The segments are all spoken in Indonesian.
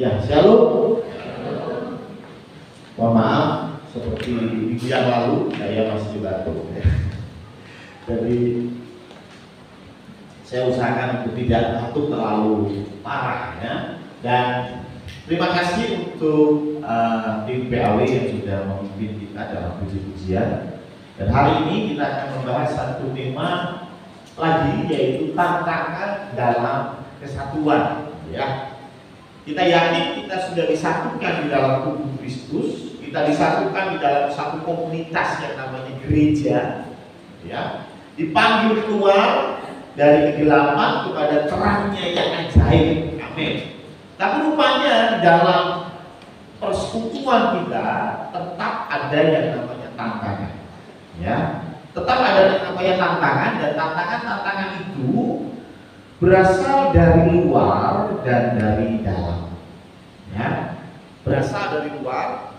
Ya, shalom. Mohon maaf, seperti minggu yang lalu saya masih batuk. Jadi saya usahakan untuk tidak batuk terlalu parah ya. Dan terima kasih untuk tim PAW yang sudah memimpin kita dalam puji-pujian. Dan hari ini kita akan membahas satu tema lagi, yaitu tantangan dalam kesatuan ya. Kita yakin kita sudah disatukan di dalam tubuh Kristus, kita disatukan di dalam satu komunitas yang namanya gereja ya. Dipanggil keluar dari kegelapan kepada terangnya yang ajaib. Amin. Tapi rupanya di dalam persekutuan kita tetap ada yang namanya tantangan ya. Tetap ada yang namanya tantangan, dan tantangan itu berasal dari luar dan dari dalam ya. Berasal dari luar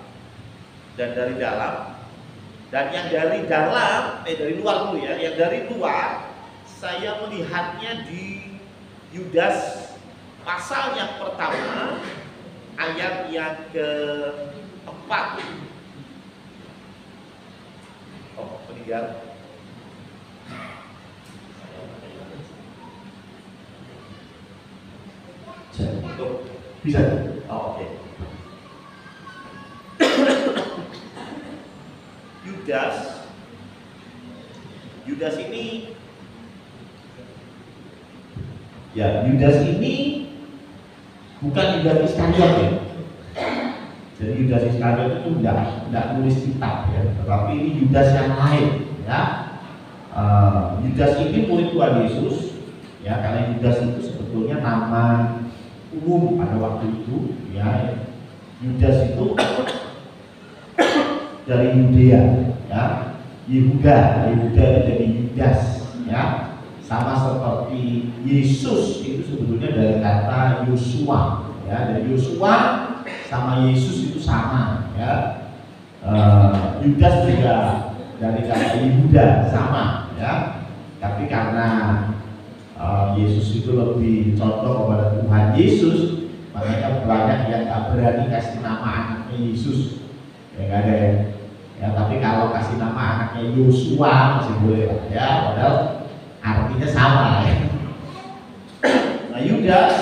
dan dari dalam. Dan yang dari dalam, dari luar dulu ya. Yang dari luar saya melihatnya di Yudas pasal yang pertama ayat yang ke-4. Oh, meninggal. Bisa? Oh, oke. Yudas ini ya, Yudas ini bukan Yudas Iskariot ya. Jadi Yudas Iskariot itu tidak nulis kitab ya, tetapi ini Yudas yang lain ya. Yudas ini murid Tuhan Yesus ya, karena Yudas itu sebetulnya nama umum pada waktu itu ya. Yudas itu dari Yudea ya. Yehuda jadi Yudas ya. Sama seperti Yesus itu sebetulnya dari kata Yosua ya. Dari Yosua sama Yesus itu sama ya. Yudas juga dari kata Yehuda sama ya. Tapi karena Yesus itu lebih contoh kepada Tuhan Yesus, makanya banyak yang gak berani kasih nama anaknya Yesus ya, gak ada ya. Tapi kalau kasih nama anaknya Yosua masih boleh lah ya, padahal artinya sama ya. Nah Yudas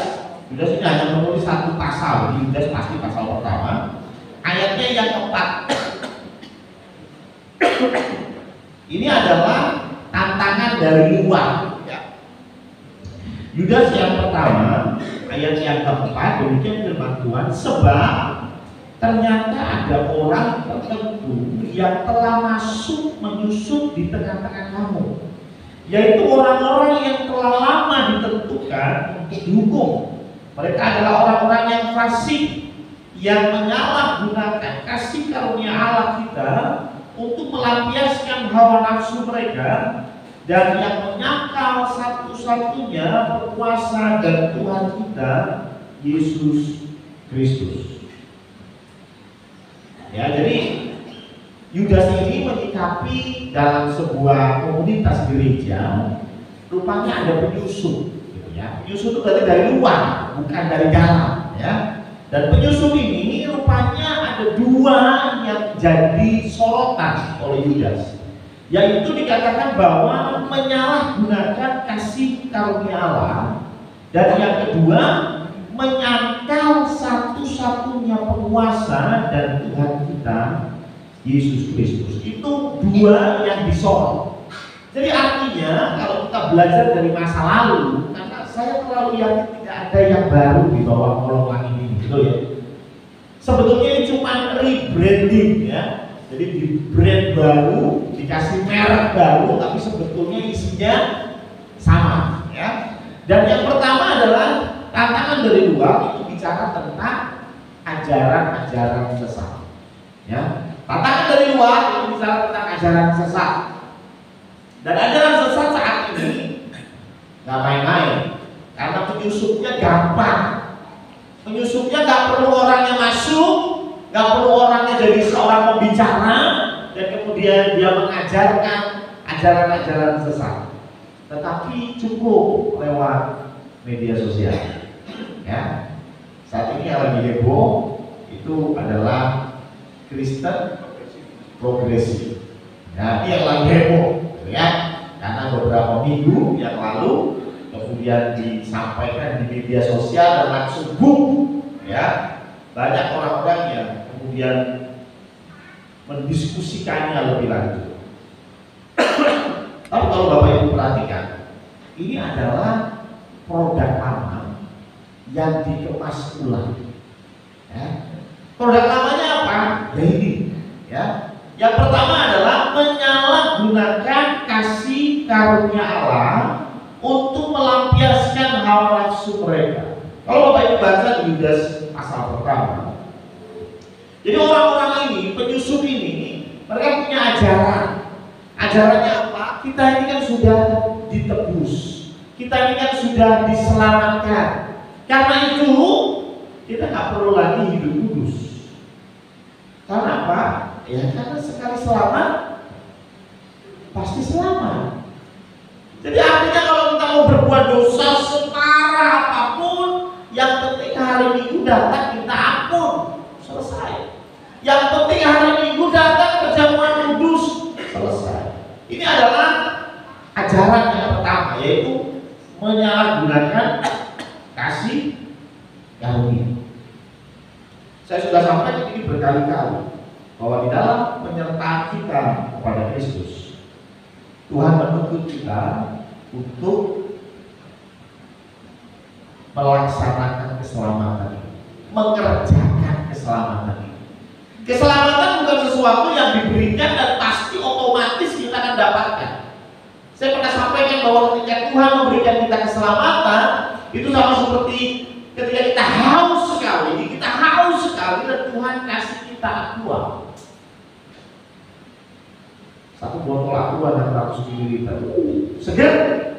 ini hanya menulis satu pasal. Yudas pasti pasal pertama, ayatnya yang ke-4. Ini adalah tantangan dari luar ya. Yudas yang pertama ayat yang ke-4, demikian firman Tuhan, sebab ternyata ada orang tertentu yang telah menyusup di tengah-tengah kamu, yaitu orang-orang yang telah lama ditentukan untuk dihukum. Mereka adalah orang-orang yang fasik, yang menyalahgunakan kasih karunia Allah kita untuk melampiaskan hawa nafsu mereka, dan yang menyangkal satu-satunya penguasa dan Tuhan kita, Yesus Kristus. Ya, jadi Yudas ini menyikapi dalam sebuah komunitas gereja, rupanya ada penyusup, gitu ya. Penyusup itu berarti dari luar, bukan dari dalam, ya. Dan penyusup ini rupanya ada dua yang jadi sorotan oleh Yudas, yaitu dikatakan bahwa menyalahgunakan kasih karunia Allah, dan yang kedua menyangkal satu-satunya penguasa dan Tuhan kita, Yesus Kristus. Itu dua yang disorot. Jadi artinya kalau kita belajar dari masa lalu, karena saya terlalu yakin tidak ada yang baru di bawah kolongan ini, gitu ya. Sebetulnya ini cuma rebranding ya. Jadi di brand baru, dikasih merek baru, tapi sebetulnya isinya sama ya. Dan yang pertama adalah tantangan dari luar, itu bicara tentang ajaran-ajaran sesat ya. Tantangan dari luar itu bicara tentang ajaran sesat. Dan ajaran sesat saat ini gak main-main, karena penyusupnya gampang. Penyusupnya gak perlu orangnya masuk, gak perlu orangnya jadi seorang pembicara, dan kemudian dia mengajarkan ajaran-ajaran sesat. Tetapi cukup lewat media sosial ya. Saat ini yang lagi heboh itu adalah Kristen progresif. Nah, ini yang lagi heboh, ya. Karena beberapa minggu yang lalu kemudian disampaikan di media sosial dan langsung boom, ya. Banyak orang-orang yang kemudian mendiskusikannya lebih lanjut. Tapi kalau Bapak Ibu perhatikan, ini adalah produk lama yang dikemas ulang. Ya. Produk lamanya apa? Ya ini. Ya. Yang pertama adalah menyalahgunakan kasih karunia Allah untuk melampiaskan hawa nafsu mereka. Kalau Bapak Ibu baca di Yudas pasal pertama, jadi orang-orang ini, penyusup ini, mereka punya ajaran. Ajarannya apa? Kita ini kan sudah ditebus, kita ini kan sudah diselamatkan. Karena itu kita nggak perlu lagi hidup kudus. Karena apa? Ya karena sekali selamat pasti selamat. Jadi artinya kalau kita mau berbuat dosa separah apapun, yang penting hari Minggu datang kita ampun, selesai. Yang penting hari Minggu datang perjamuan kudus, selesai. Ini adalah ajaran yang pertama, yaitu menyalahgunakan kasih karunia. Saya sudah sampaikan ini berkali-kali bahwa di dalam penyertaan kita kepada Kristus, Tuhan menuntut kita untuk melaksanakan keselamatan, mengerjakan keselamatan ini. Keselamatan bukan sesuatu yang diberikan dan pasti otomatis kita akan dapatkan. Saya pernah sampaikan bahwa ketika Tuhan memberikan kita keselamatan, itu sama seperti ketika kita haus sekali dan Tuhan kasih kita aqua. Satu botol aqua 600 ml, segar,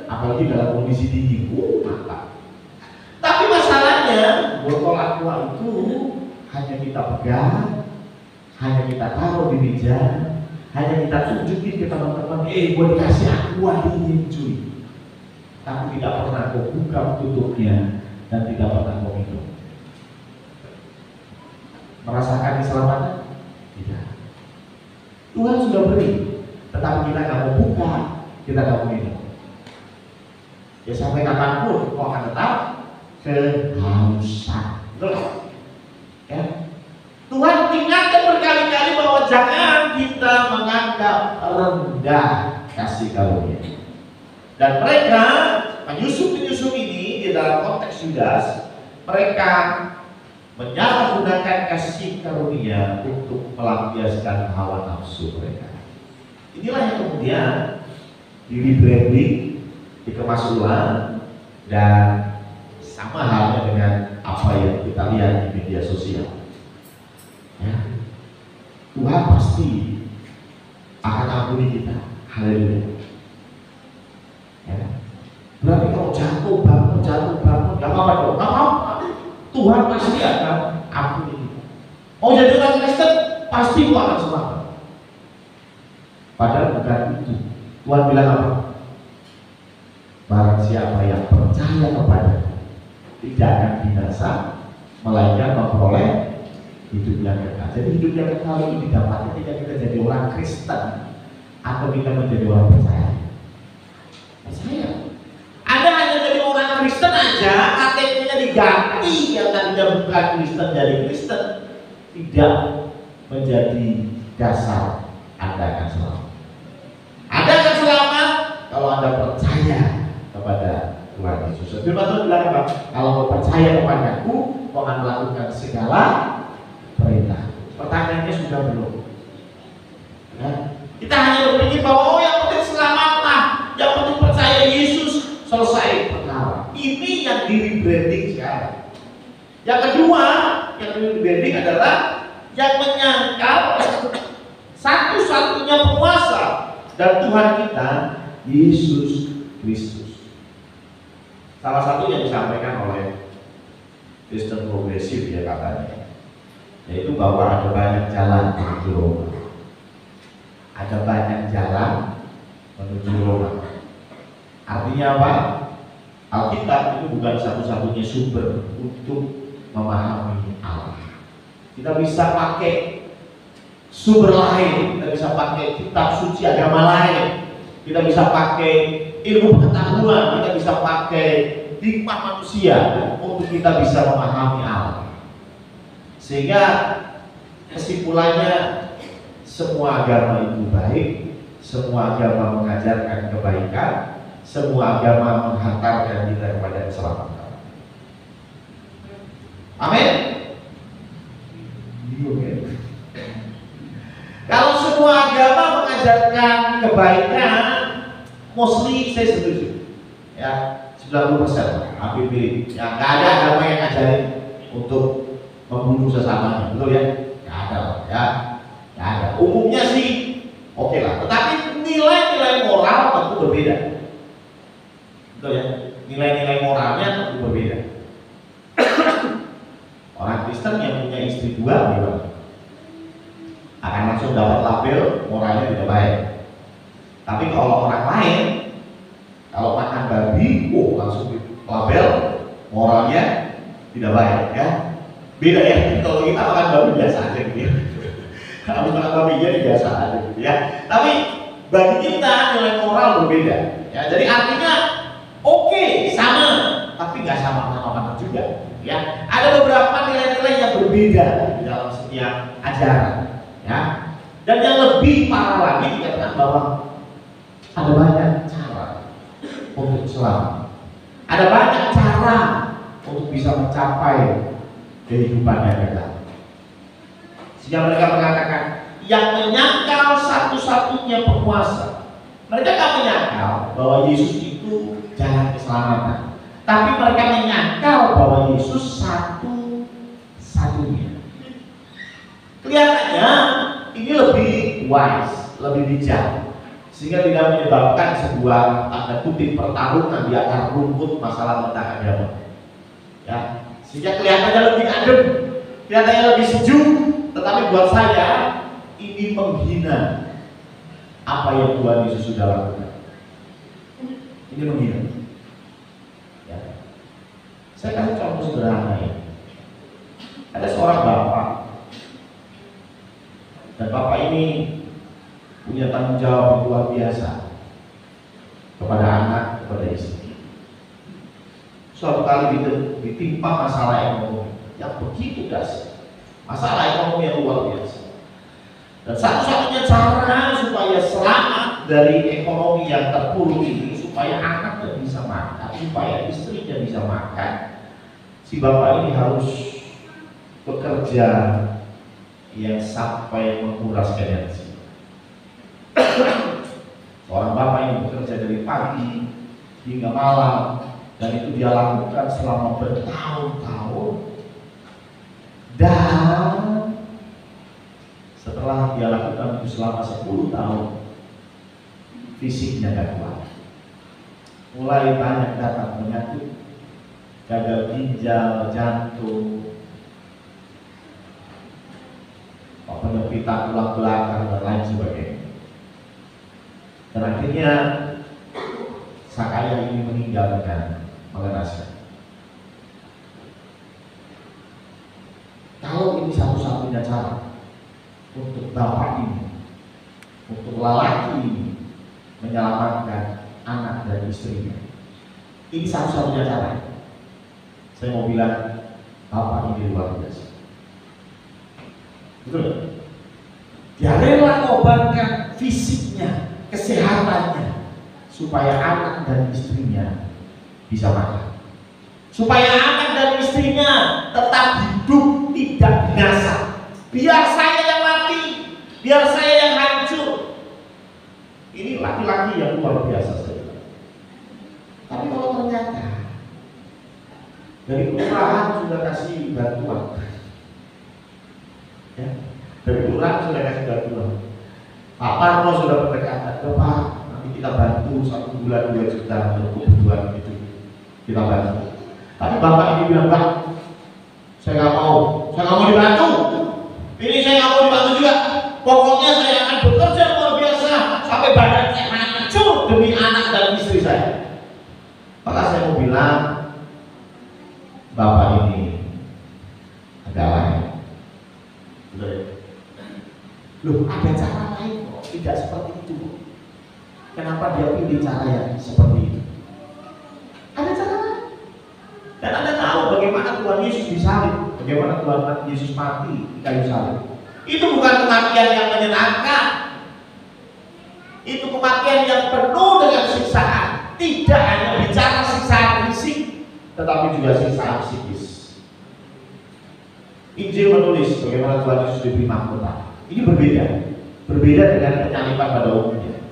apalagi dalam kondisi dingin, mantap. Tapi masalahnya botol aqua itu hanya kita pegang, hanya kita taruh di meja, hanya kita tunjukin ke teman-teman, gua dikasih aqua dingin cuy. Tapi tidak pernah kau buka tutupnya dan tidak pernah kau minum. Merasakan keselamatan? Tidak. Tuhan sudah beri, tetapi kita nggak mau buka, kita nggak mau minum. Ya sampai kapanpun kau akan tetap kehausan. Betul? Ya. Tuhan ingatkan berkali-kali bahwa jangan kita menganggap rendah kasih karunia. Dan mereka penyusup-penyusup ini di dalam konteks Yudas, mereka menyalahgunakan kasih karunia untuk melampiaskan hawa nafsu mereka. Inilah yang kemudian di rebranding, dikemas ulang, dan sama halnya dengan apa yang kita lihat di media sosial. Ya. Tuhan pasti akan ampuni kita. Haleluya. Ya. Berarti kalau jatuh bangun, gak apa-apa dong, gak apa-apa. Tuhan pasti akan ampuni kita. Mau jadi orang Kristen, pasti Tuhan akan selamat. Padahal bukan itu. Tuhan bilang apa? Barang siapa yang percaya kepada tidak akan binasa, melainkan memperoleh hidup yang kekal. Jadi hidup yang kekal itu didapatkan ketika kita jadi orang Kristen atau kita menjadi orang percaya. Percaya. Anda hanya jadi orang Kristen aja, KTP-nya diganti yang tadinya bukan Kristen jadi Kristen, tidak menjadi dasar Anda akan selamat. Anda akan selamat kalau Anda percaya kepada Tuhan Yesus. Firman Tuhan bilang apa? Kalau kau percaya kepadaku, kau akan melakukan segala perintah. Pertanyaannya sudah belum? Ya. Kita hanya berpikir bahwa yang penting selamatlah, yang penting percaya Yesus, selesai perkara. Ini yang di rebranding sekarang. Yang kedua, yang di rebranding adalah yang menyangkal satu-satunya penguasa dan Tuhan kita, Yesus Kristus. Salah satu yang disampaikan oleh Kristen progresif ya katanya, yaitu bahwa ada banyak jalan menuju Roma. Ada banyak jalan menuju Roma. Artinya apa? Alkitab itu bukan satu-satunya sumber untuk memahami Allah. Kita bisa pakai sumber lain, kita bisa pakai kitab suci agama lain, kita bisa pakai ilmu pengetahuan, kita bisa pakai hikmah manusia untuk kita bisa memahami Allah. Sehingga kesimpulannya, semua agama itu baik, semua agama mengajarkan kebaikan, semua agama menghantarkan kita kepada keselamatan. Amin. Kalau semua agama mengajarkan kebaikan, mostly saya setuju. Ya, 90% APB. Ya, nggak ada agama yang ngajarin untuk membunuh sesamanya, betul ya? Nggak ada, ya. Nggak ada. Umumnya sih oke lah. Tetapi nilai-nilai moral tentu berbeda. Betul ya? Nilai-nilai moralnya tentu berbeda. Orang Kristen yang punya istri dua gimana? Akan langsung dapat label moralnya tidak baik. Tapi kalau orang lain, kalau makan babi, langsung label moralnya tidak baik, ya. Beda ya. Kalau kita makan babi biasa aja gitu ya. Kalau makan babi jadi biasa aja gitu ya. Tapi bagi kita nilai moral berbeda. Ya, jadi artinya oke, sama, tapi nggak sama juga. Ya, ada beberapa nilai-nilai yang berbeda di dalam setiap ajaran, ya. Dan yang lebih parah lagi dikatakan bahwa ada banyak cara untuk selamat, ada banyak cara untuk bisa mencapai kehidupan yang kekal. Sehingga mereka mengatakan yang menyangkal satu-satunya penguasa, mereka tak menyangkal bahwa Yesus itu jalan keselamatan. Tapi mereka menyangkal bahwa Yesus satu-satunya. Kelihatannya ini lebih wise, lebih bijak, sehingga tidak menyebabkan sebuah tanda kutip pertarungan di akar rumput masalah tentang agama. Ya, sehingga kelihatannya lebih adem, kelihatannya lebih sejuk, tetapi buat saya ini menghina apa yang Tuhan Yesus sudah lakukan. Ini menghina. Saya kasih contoh sederhana ya. Ada seorang bapak, dan bapak ini punya tanggung jawab yang luar biasa kepada anak, kepada istri. Suatu kali ditimpa masalah ekonomi yang begitu dahsyat, masalah ekonomi yang luar biasa. Dan satu-satunya cara supaya selamat dari ekonomi yang terpuruk ini, supaya anaknya bisa makan, supaya istrinya bisa makan, si bapak ini harus bekerja yang sampai menguras energi. Seorang bapak ini bekerja dari pagi hingga malam, dan itu dia lakukan selama bertahun-tahun. Dan setelah dia lakukan itu selama 10 tahun, fisiknya gak kuat. Mulai banyak datang penyakit, gagal ginjal, jantung, penyempitan tulang belakang dan lain sebagainya. Dan akhirnya sang ayah ini meninggal dengan mengenaskan. Kalau ini satu-satunya cara untuk bapak ini, untuk lelaki ini menyelamatkan anak dan istrinya, ini satu-satunya cara. Saya mau bilang bapak ini luar biasa. Betul? Dia rela mengorbankan fisiknya, kesehatannya, supaya anak dan istrinya bisa makan, supaya anak dan istrinya tetap hidup, tidak binasa. Biar saya yang mati, biar saya yang hancur. Ini laki-laki yang luar biasa sekali. Tapi kalau ternyata dari kelurahan sudah kasih bantuan, ya, dari kelurahan sudah kasih bantuan, Pak Parno sudah berdekatan, Pak, nanti kita bantu 1 bulan 2 juta untuk kebutuhan itu, kita bantu. Tapi bapak ini bilang, Pak, saya nggak mau dibantu. Ini saya nggak mau dibantu juga. Pokoknya saya akan bekerja luar biasa sampai badan saya hancur demi anak dan istri saya. Maka saya mau bilang, bapak ini Ada lain. Betul ya? Loh, ada cara lain kok, tidak seperti itu. Kenapa dia pilih cara yang seperti itu? Ada cara lain. Dan Anda tahu bagaimana Tuhan Yesus disalib, bagaimana Tuhan Yesus mati di kayu salib. Itu bukan kematian yang menyenangkan. Itu kematian yang penuh dengan siksaan. Tidak hanya bicara siksaan fisik, tetapi juga siksaan psikis. Injil menulis bagaimana Tuhan Yesus diberi mahkota. Ini berbeda dengan penyaliban pada umumnya.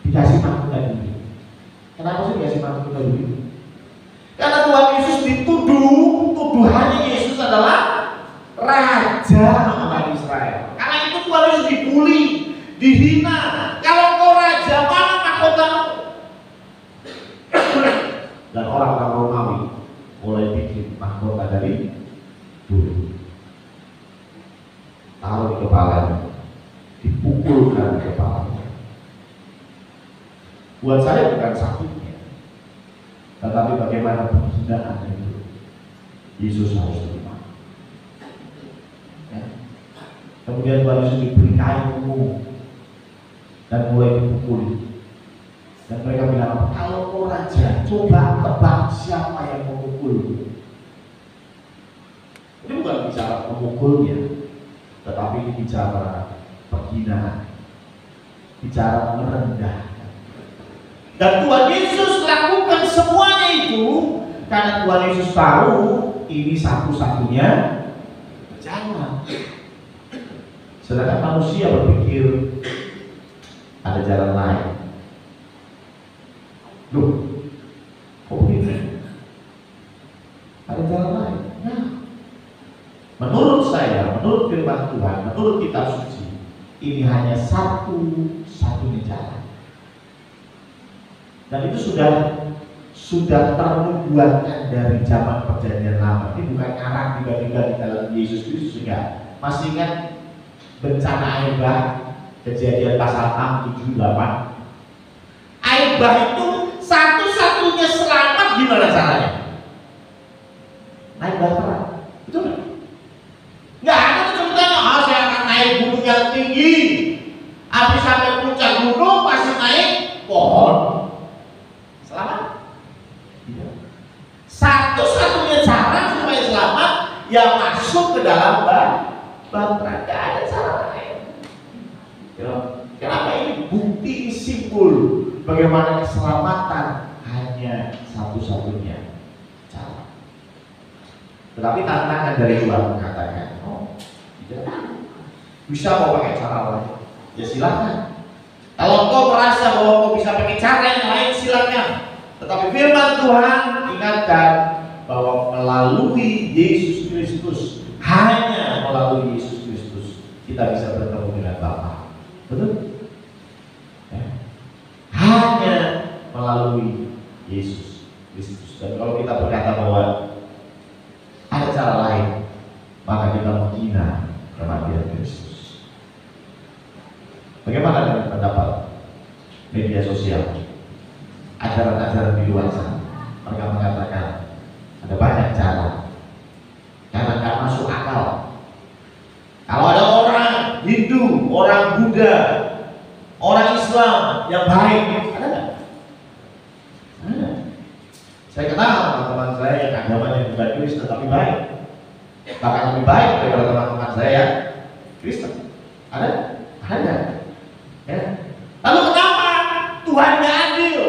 Dikasih mahkota ini. Kenapa sih dikasih mahkota ini? Karena Tuhan Yesus dituduh, tuduhannya Yesus adalah raja umat Israel. Karena itu Tuhan Yesus dibully, dihina. Kalau kau raja, mana mahkotamu? Dan orang-orang Romawi mulai bikin mahkota dari bulu, taruh di kepalanya, dipukulkan di kepalanya. Buat saya bukan sakitnya, tetapi bagaimana penghinaan itu Yesus harus terima. Ya. Kemudian Tuhan Yesus diberi kain ungu dan mulai dipukuli. Dan mereka bilang, kalau kau raja, coba tebak siapa yang memukul. Ini bukan bicara memukulnya, tetapi ini bicara penghinaan, bicara merendahkan. Dan Tuhan Yesus lakukan semuanya itu karena Tuhan Yesus tahu ini satu-satunya jalan. Sedangkan manusia berpikir ada jalan lain. Loh, kok begitu? Ada jalan lain? Nah, menurut saya, menurut firman Tuhan, menurut kitab suci, ini hanya satu-satunya jalan. Dan itu sudah ternubuatkan dari zaman perjanjian lama. Ini bukan arang tiba-tiba di dalam Yesus Kristus, enggak. Masih ingat bencana air bah, Kejadian pasal 6, 7, 8. Air bah itu satu-satunya selamat gimana caranya? Naik bahtera, betul nggak? Nggak ada tuh ceritanya, saya akan naik gunung yang tinggi, habis sampai puncak gunung pasti naik pohon. Selamat? Tidak. Satu-satunya cara supaya selamat yang masuk ke dalam bahtera. Tidak ada cara lain. Kenapa ini bukti simbol bagaimana keselamatan hanya satu-satunya cara. Tetapi tantangan dari Tuhan mengatakan, oh, tidak bisa mau pakai cara lain, ya silakan. Kalau kau merasa bahwa kau bisa pakai cara yang lain, silakan. Tetapi firman Tuhan ingatkan bahwa melalui Yesus Kristus, hanya melalui Yesus Kristus kita bisa bertemu dengan Bapa. Betul? Ya. Hanya melalui Yesus Kristus. Dan kalau kita berkata bahwa ada cara lain, maka kita menghina kematian Kristus. Bagaimana dengan pendapat media sosial, ajaran-ajaran di luar sana? Mereka mengatakan ada banyak cara karena nggak masuk akal. Kalau ada orang Hindu, orang Buddha, orang Islam yang baik, ada nggak? Ada. Saya kenal teman-teman saya yang agamanya bukan Kristen tapi baik, bahkan lebih baik daripada teman-teman saya yang Kristen. Ada? Ada. Ya. Lalu kenapa Tuhan nggak adil?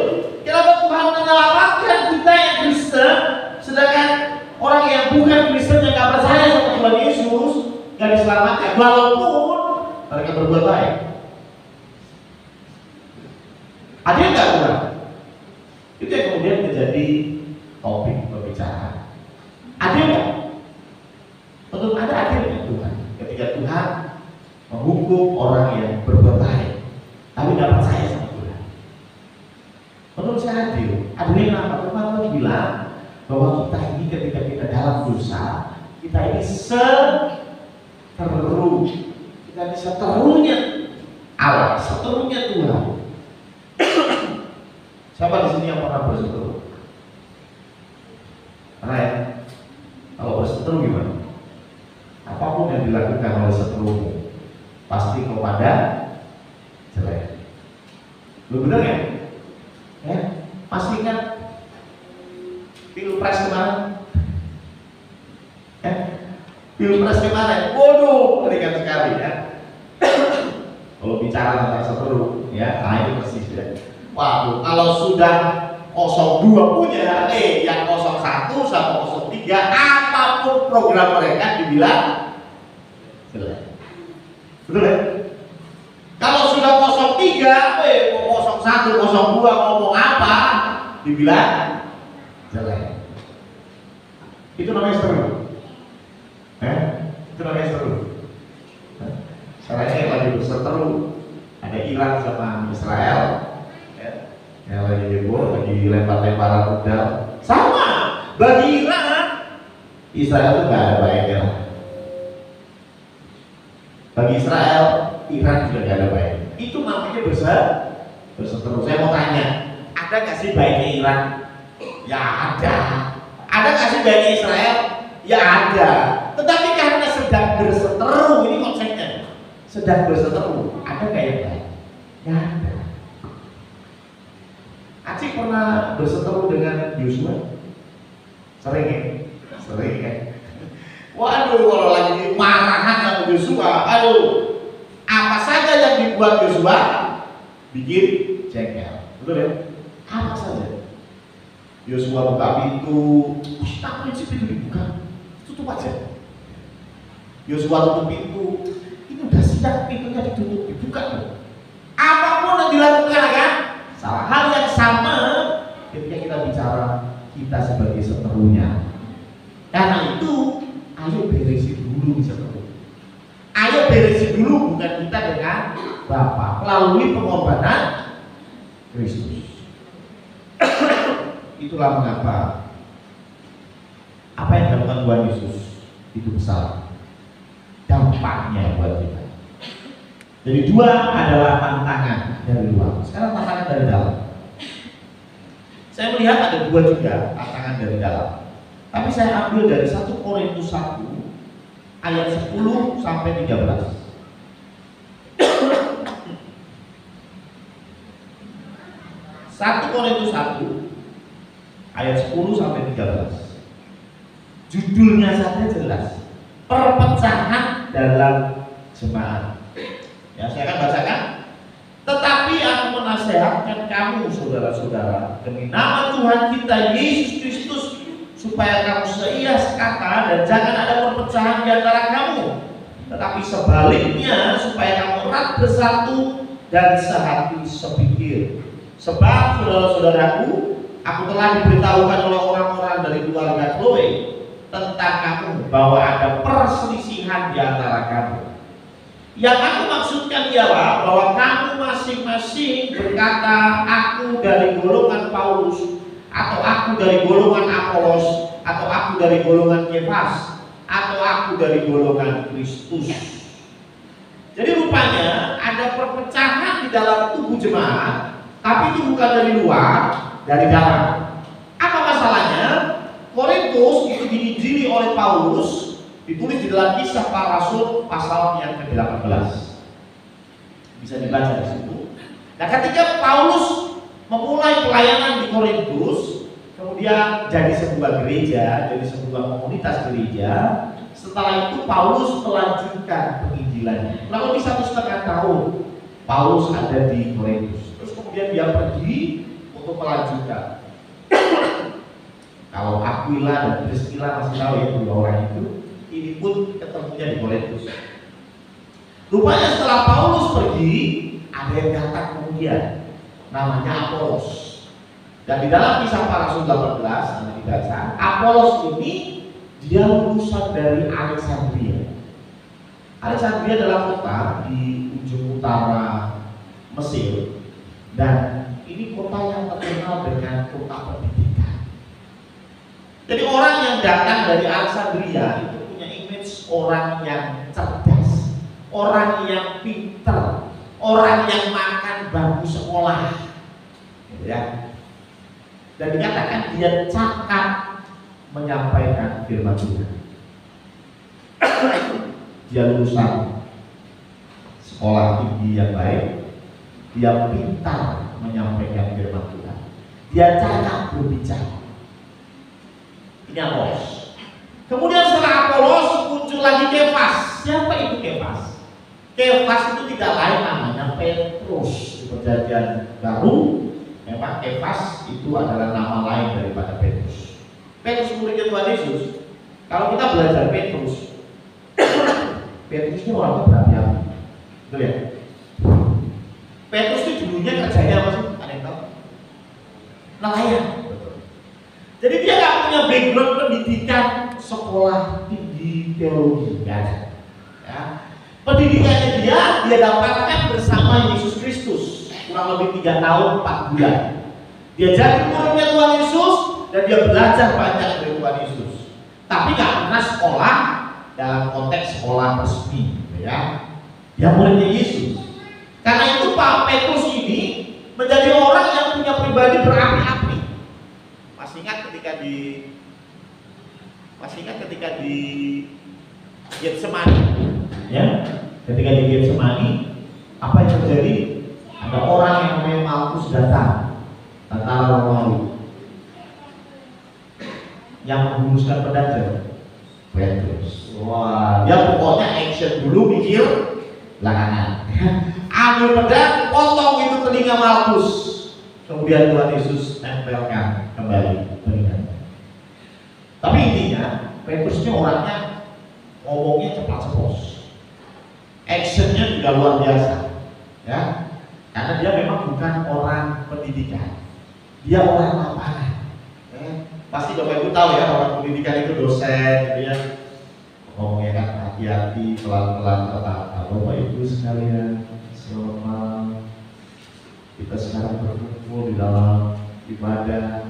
Kenapa Tuhan menyelamatkan kita yang Kristen, sedangkan orang yang bukan Kristen yang nggak percaya sama Tuhan Yesus nggak diselamatkan, walaupun mereka berbuat baik? Adil nggak Tuhan? Itu yang kemudian menjadi topik pembicaraan. Adil nggak? Menurut Anda adil nggak Tuhan ketika Tuhan menghukum orang yang berbuat baik tapi nggak percaya sama Tuhan? Menurut saya adil. Adilnya kenapa? Tuhan bilang bahwa kita ini ketika kita dalam dosa, kita ini seteru, kita ini seterunya Allah, seterunya Tuhan. Siapa di sini yang pernah berseteru? Karena ya, kalau berseteru gimana? apapun yang dilakukan oleh seterumu pasti kepada jelek. Benar ya? Ya, pasti kan pilpres kemarin. Pilpres kemarin, waduh, mengerikan sekali ya. Kalau bicara tentang seteru, ya, nah ini persis ya. Waduh, kalau sudah 02 punya, yang 01 sama 03, apapun program mereka dibilang jelek. Betul ya? Kalau sudah 03, 01, 02 ngomong apa, dibilang jelek. Itu namanya seteru. Itu namanya seteru. Sekarang ini lagi berseteru, ada Iran sama Israel, ya, yang lagi heboh, lagi lempar-lemparan rudal. Sama, bagi Iran, Israel itu nggak ada baiknya. Bagi Israel, Iran juga nggak ada baik. Itu namanya berseteru. Saya mau tanya, ada nggak sih baiknya Iran? Ya ada. Ada nggak sih baiknya Israel? Ya ada. Tetapi karena sedang berseteru, ini konsepnya. Sedang berseteru, ada nggak yang baik? Ya ada. Acik pernah berseteru dengan Yosua? Sering ya? Sering kan? Waduh, kalau lagi marahan sama Yosua, aduh, apa saja yang dibuat Yosua bikin jengkel, betul ya? Apa saja? Yosua buka pintu, tak prinsip itu dibuka, tutup aja. Yosua tutup pintu, ini udah siap pintunya ditutup, dibuka tuh. Apapun yang dilakukan kan, salah hal yang sama ketika kita bicara kita sebagai seterunya. Karena itu, ayo beresin dulu seteru. Ayo beresin dulu bukan kita dengan Bapa melalui pengorbanan Kristus. Itulah mengapa apa yang dilakukan Tuhan Yesus itu besar dampaknya buat kita. Jadi dua adalah tantangan dari luar. Sekarang tantangan dari dalam. Saya melihat ada dua juga tantangan dari dalam. Tapi saya ambil dari 1 Korintus 1 ayat 10 sampai 13. 1 Korintus 1 ayat 10 sampai 13. Judulnya saja jelas. Perpecahan dalam jemaat. Ya, saya akan bacakan. Tetapi aku menasihatkan kamu saudara-saudara demi nama Tuhan kita Yesus Kristus supaya kamu seia sekata dan jangan ada perpecahan di antara kamu, tetapi sebaliknya supaya kamu erat bersatu dan sehati sepikir. Sebab saudara-saudaraku, aku telah diberitahukan oleh orang-orang dari keluarga Chloe tentang kamu bahwa ada perselisihan di antara kamu. Yang aku maksudkan ialah bahwa kamu masing-masing berkata, aku dari golongan Paulus, atau aku dari golongan Apolos, atau aku dari golongan Kefas, atau aku dari golongan Kristus. Jadi rupanya ada perpecahan di dalam tubuh jemaat, tapi itu bukan dari luar, dari dalam. Apa masalahnya? Korintus itu diinjili oleh Paulus, ditulis di dalam Kisah Para Rasul pasal yang ke-18. Bisa dibaca di situ. Nah, ketika Paulus memulai pelayanan di Korintus, kemudian jadi sebuah gereja, jadi sebuah komunitas gereja. Setelah itu Paulus melanjutkan penginjilannya. Lalu di 1,5 tahun Paulus ada di Korintus. Terus kemudian dia pergi untuk melanjutkan. Kalau Aquila dan Priscilla masih tahu ya, dua orang itu, ini pun ketemunya di Korintus. Rupanya setelah Paulus pergi, ada yang datang kemudian, namanya Apolos. Dan di dalam Kisah Para Rasul 18 yang dibaca, Apolos ini dia lulusan dari Alexandria. Alexandria adalah kota di ujung utara Mesir, dan ini kota yang terkenal dengan kota pendidikan. Jadi orang yang datang dari Alexandria itu punya image orang yang cerdas, orang yang pintar, orang yang makan bangku sekolah, gitu ya. Dan dikatakan dia cakap menyampaikan firman Tuhan. dia lulusan sekolah tinggi yang baik, dia pintar menyampaikan firman Tuhan, dia cakap berbicara. Ini Apolos. Kemudian setelah Apolos muncul lagi Kefas. Siapa itu Kefas? Kefas itu tidak lain namanya Petrus. Di Perjanjian Baru memang Kefas itu adalah nama lain daripada Petrus. Petrus muridnya Tuhan Yesus. Kalau kita belajar Petrus, Petrus ini orangnya berapi-api. Betul ya? Petrus itu dulunya kerjanya apa sih? Ada yang tahu? Nelayan. Jadi dia nggak punya background pendidikan sekolah tinggi teologi, nggak ada. Ya. Pendidikannya dia dapatkan bersama Yesus Kristus kurang lebih 3 tahun 4 bulan. Dia jadi muridnya Tuhan Yesus dan dia belajar banyak dari Tuhan Yesus. Tapi nggak pernah sekolah dalam konteks sekolah resmi, ya. Dia muridnya Yesus. Karena itu Pak Petrus ini menjadi orang yang punya pribadi berapi-api. Masih ingat ketika di Getsemani, ya, ketika di Getsemani, apa yang terjadi? Ada orang yang namanya Malkus datang, tentara Romawi, yang menghunuskan pedang Petrus. Wah, dia pokoknya action dulu, mikir belakangan. Ambil pedang, potong itu telinga Malkus. Kemudian Tuhan Yesus tempelkan kembali telinganya. Tapi intinya, Petrus ini orangnya ngomongnya cepat ceplos, actionnya juga luar biasa, ya. Karena dia memang bukan orang pendidikan, dia orang lapangan. Pasti Bapak Ibu tahu ya, orang pendidikan itu dosen, gitu ya. Ngomongnya kan hati-hati, pelan-pelan, tertata. Bapak Ibu sekalian, selamat malam. Kita sekarang berkumpul di dalam ibadah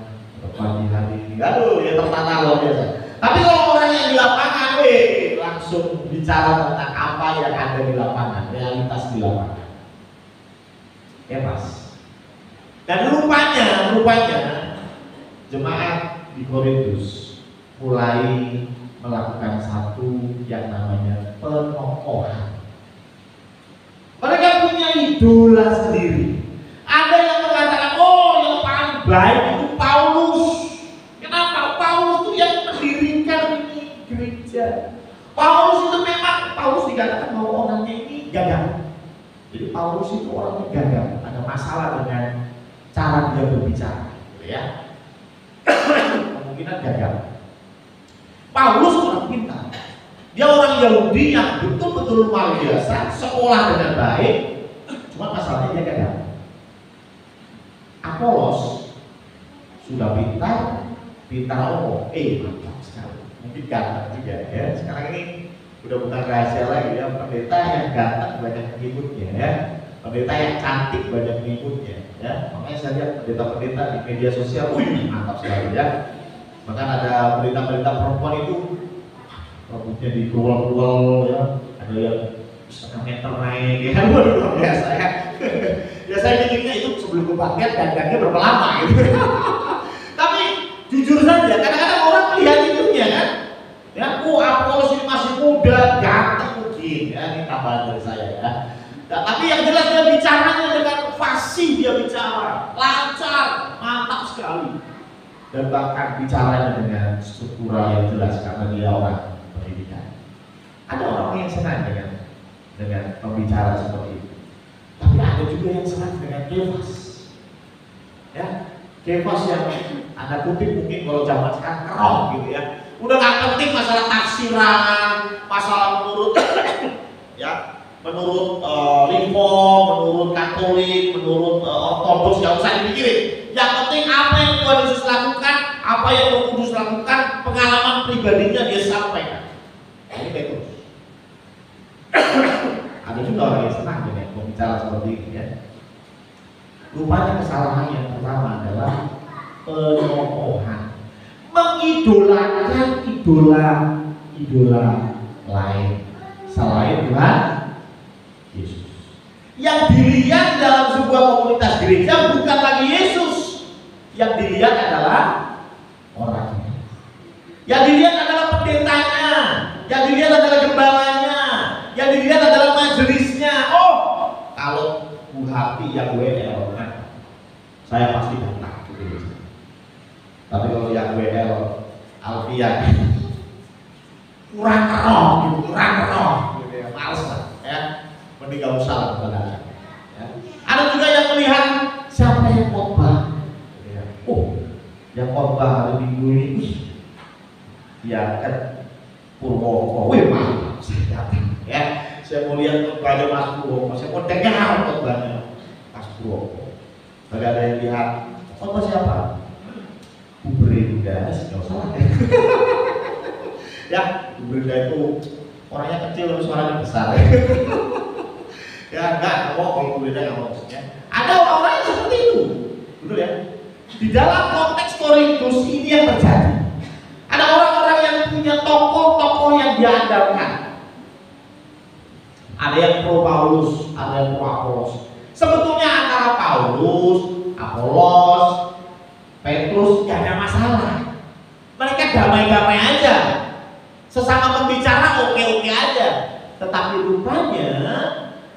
pagi hari ini. Aduh, ya tertata luar biasa. Tapi kalau orang yang di lapangan, langsung bicara tentang apa yang ada di lapangan, realitas di lapangan. Ya pas. Dan rupanya jemaat di Korintus mulai melakukan satu yang namanya penokohan. Mereka punya idola sendiri. Ada yang mengatakan, oh yang paling baik itu Paulus. Kenapa? Paulus itu yang mendirikan ini gereja. Paulus itu memang, Paulus dikatakan bahwa orangnya ini gagal. Jadi Paulus itu orangnya gagal. Ada masalah dengan cara dia berbicara, gitu ya. Kemungkinan gagal. Paulus orang pintar. Dia orang Yahudi yang betul-betul luar biasa, sekolah dengan baik. Cuma masalahnya dia gagal. Apolos sudah pintar omong, mantap sekali. Mungkin ganteng juga ya. Sekarang ini udah bukan rahasia lagi ya. Pendeta yang ganteng banyak pengikutnya ya. Pendeta yang cantik banyak pengikutnya ya. Makanya saya lihat pendeta-pendeta di media sosial, mantap sekali ya. Bahkan ada pendeta-pendeta perempuan itu rambutnya dikeluar ya. Ada yang setengah meter naik ya. Luar biasa ya. Ya saya pikirnya itu sebelum kebangkit dandannya berapa lama gitu. Tapi jujur saja, kadang-kadang orang melihat itunya kan. Ya, Apolos ini masih muda, ganteng mungkin ya, ini tambahan dari saya ya. Nah, tapi yang jelas dia bicaranya dengan fasih, dia bicara lancar, mantap sekali. Dan bahkan bicaranya dengan struktural yang jelas karena dia orang pendidikan. Ada orang yang senang dengan pembicara seperti itu. Tapi ada juga yang senang dengan Kefas, ya. Kefas yang Anda kutip mungkin kalau zaman sekarang kerong gitu ya. Udah nggak penting masalah tafsiran, masalah menurut ya, menurut Reform, menurut Katolik, menurut Ortodoks, nggak usah dipikirin. Yang penting apa yang Tuhan Yesus lakukan, apa yang Roh Kudus lakukan, pengalaman pribadinya dia sampaikan. Ini Petrus. Ada juga orang yang senang dengan pembicara seperti ini ya. Rupanya kesalahan yang pertama adalah penokohan, mengidolakan idola lain selain Tuhan Yesus. Yang dilihat dalam sebuah komunitas gereja bukan lagi Yesus, yang dilihat adalah orangnya, yang dilihat adalah pendetanya, yang dilihat adalah gembalanya, yang WL, nah, saya pasti datang ke gereja. Tapi kalau yang WL Alfian kurang roh gitu, ya, males lah, ya. Mending gak usah lah sebenarnya. Ya. Ada juga yang melihat siapa yang khotbah. Ya. Oh, yang khotbah hari Minggu ini, ya kan Purwoko, wih mantap, saya datang. Ya, saya mau lihat khotbahnya Mas Purwoko, saya mau dengar khotbahnya Mas Purwoko. Bagi ada yang lihat khotbah siapa? Brenda, nggak salah ya. Ya, Brenda itu orangnya kecil, suaranya besar. Ya, enggak mau kalau Brenda nggak mau. Ya. Ada orang-orang yang seperti itu, betul ya? Di dalam konteks Korintus ini yang terjadi. Ada orang-orang yang punya tokoh-tokoh yang diandalkan. Ada yang pro Paulus, ada yang pro Apolos. Sebetulnya antara Paulus, Apolos, Petrus gak ada masalah. Mereka damai-damai aja. Sesama pembicara oke-oke aja. Tetapi rupanya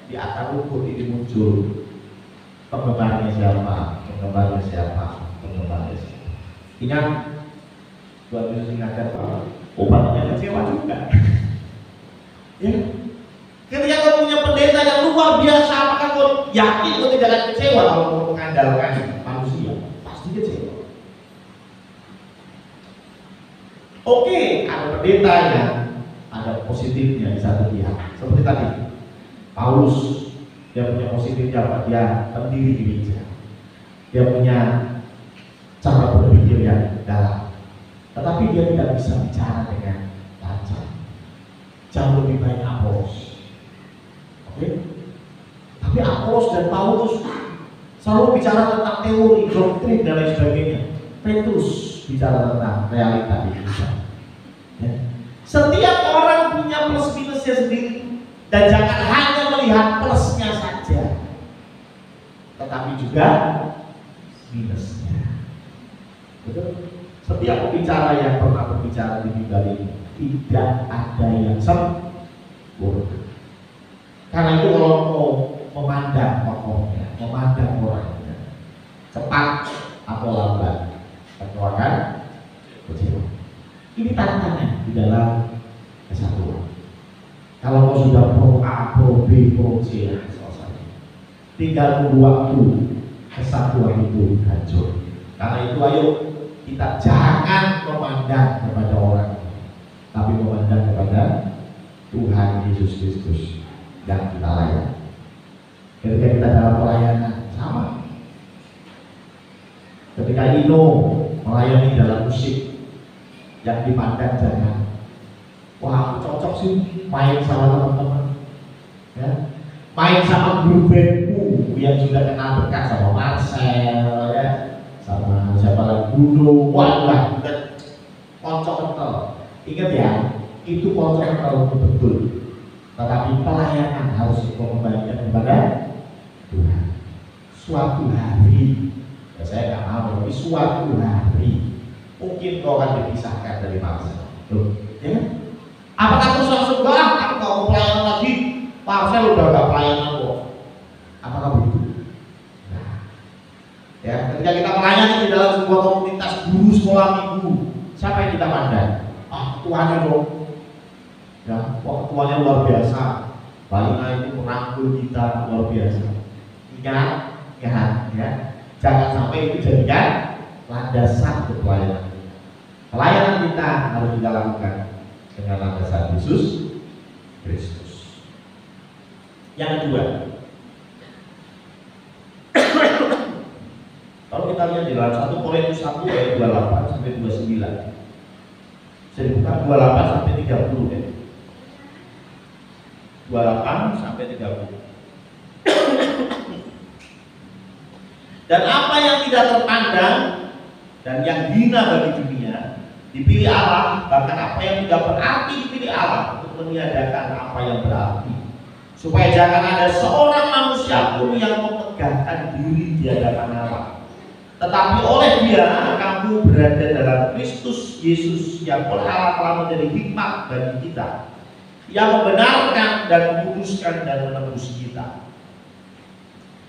di akar rumput ini muncul penggemarnya siapa, penggemarnya siapa, penggemarnya siapa. Ingat, Tuhan Yesus ingatkan obatnya kecewa juga. Ya. Ketika kau punya pendeta yang luar biasa, apakah kau yakin kau tidak akan kecewa kalau kau mengandalkan manusia? Pasti kecewa. Oke, ada pendeta yang ada positifnya di satu pihak. Seperti tadi, Paulus, dia punya positifnya apa? Dia pendiri gereja. Dia punya cara berpikir yang dalam. Tetapi dia tidak bisa bicara dengan lancar. Jauh lebih baik Apolos. Oke? Tapi Apolos dan Paulus selalu bicara tentang teori, doktrin dan lain sebagainya. Petrus bicara tentang realita di Indonesia. Ya. Setiap orang punya plus minusnya sendiri, dan jangan hanya melihat plusnya saja, tetapi juga minusnya. Betul? Setiap pembicara yang pernah berbicara di mimbar ini tidak ada yang sempurna. Karena itu kalau mau memandang tokohnya, memandang orangnya, cepat atau lambat, tentu akan kecewa. Ini tantangan di dalam kesatuan. Kalau kau sudah pro A, pro B, pro C, selesai. Tinggal tunggu waktu kesatuan itu hancur. Karena itu ayo kita jangan memandang kepada orang, tapi memandang kepada Tuhan Yesus Kristus yang kita layani. Ketika kita dalam pelayanan sama. Ketika Ino melayani dalam musik, yang dipandang jangan, wah aku cocok sih main sama teman-teman, ya, main sama grup bandku yang sudah kenal dekat sama Marcel, ya, sama siapa lagi, Bruno, wah kocok kental. Ingat ya, itu kocok kental betul. Tetapi pelayanan harus kembalikan kepada Tuhan. Suatu hari, ya saya nggak mau, tapi suatu hari mungkin kau akan dipisahkan dari Marcel. Loh, ya kan? Apakah terus langsung aku mau pelayanan lagi? Marcel udah gak pelayanan kok. Apakah begitu? Nah, ya, ketika kita melayani di dalam sebuah komunitas guru sekolah minggu, siapa yang kita pandang? Ketuanya dong. Ya, ketuanya luar biasa. Balina itu merangkul kita luar biasa. Ingat, ya, jangan sampai itu jadikan landasan untuk pelayanan. Pelayanan kita harus kita lakukan dengan landasan Yesus Kristus. Yang kedua, kalau kita lihat di dalam 1 Korintus 1 ayat 28 sampai 29, saya buka 28 sampai 30 ya. 28 sampai 30. Dan apa yang tidak terpandang dan yang hina bagi dunia dipilih Allah, bahkan apa yang tidak berarti dipilih Allah untuk meniadakan apa yang berarti, supaya jangan ada seorang manusia pun yang memegahkan diri di hadapan Allah. Tetapi oleh Dia kamu berada dalam Kristus Yesus, yang oleh Allah telah menjadi hikmat bagi kita, yang membenarkan dan menguduskan dan menebus kita.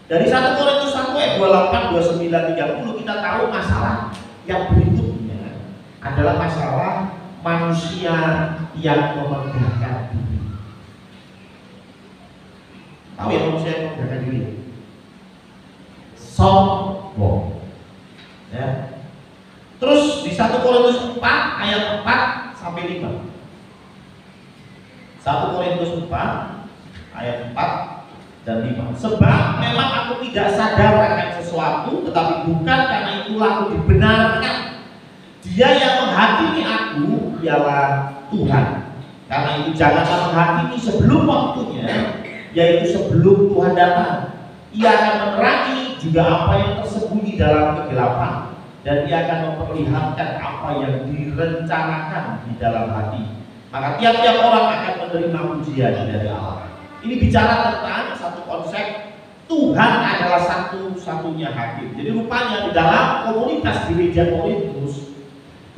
Dari 1 Korintus 1 ayat 28, 29, 30 kita tahu masalah yang berikutnya adalah masalah manusia yang memegahkan diri. Tahu ya manusia yang memegahkan diri? Sombong. Ya. Terus di 1 Korintus 4 ayat 4 sampai 5. 1 Korintus 4 ayat 4 dan 5. Sebab memang aku tidak sadar akan sesuatu, tetapi bukan karena itulah aku dibenarkan. Dia yang menghakimi aku ialah Tuhan. Karena itu janganlah menghakimi sebelum waktunya, yaitu sebelum Tuhan datang. Ia akan menerangi juga apa yang tersembunyi dalam kegelapan, dan ia akan memperlihatkan apa yang direncanakan di dalam hati. Maka tiap-tiap orang akan menerima pujian dari Allah. Ini bicara tentang satu konsep Tuhan adalah satu-satunya hakim. Jadi rupanya di dalam komunitas gereja Korintus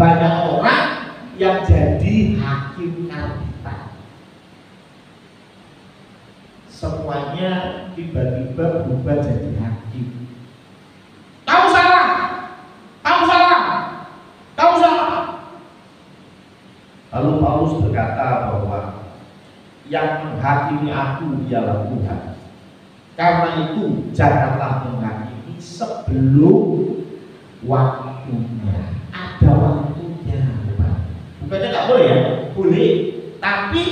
banyak orang yang jadi hakim kita. Semuanya tiba-tiba berubah jadi hakim. Kamu salah, kamu salah, kamu salah. Lalu Paulus berkata bahwa yang menghakimi aku ialah Tuhan. Karena itu janganlah menghakimi sebelum waktunya. Ada waktunya, bukannya nggak boleh ya? Boleh, tapi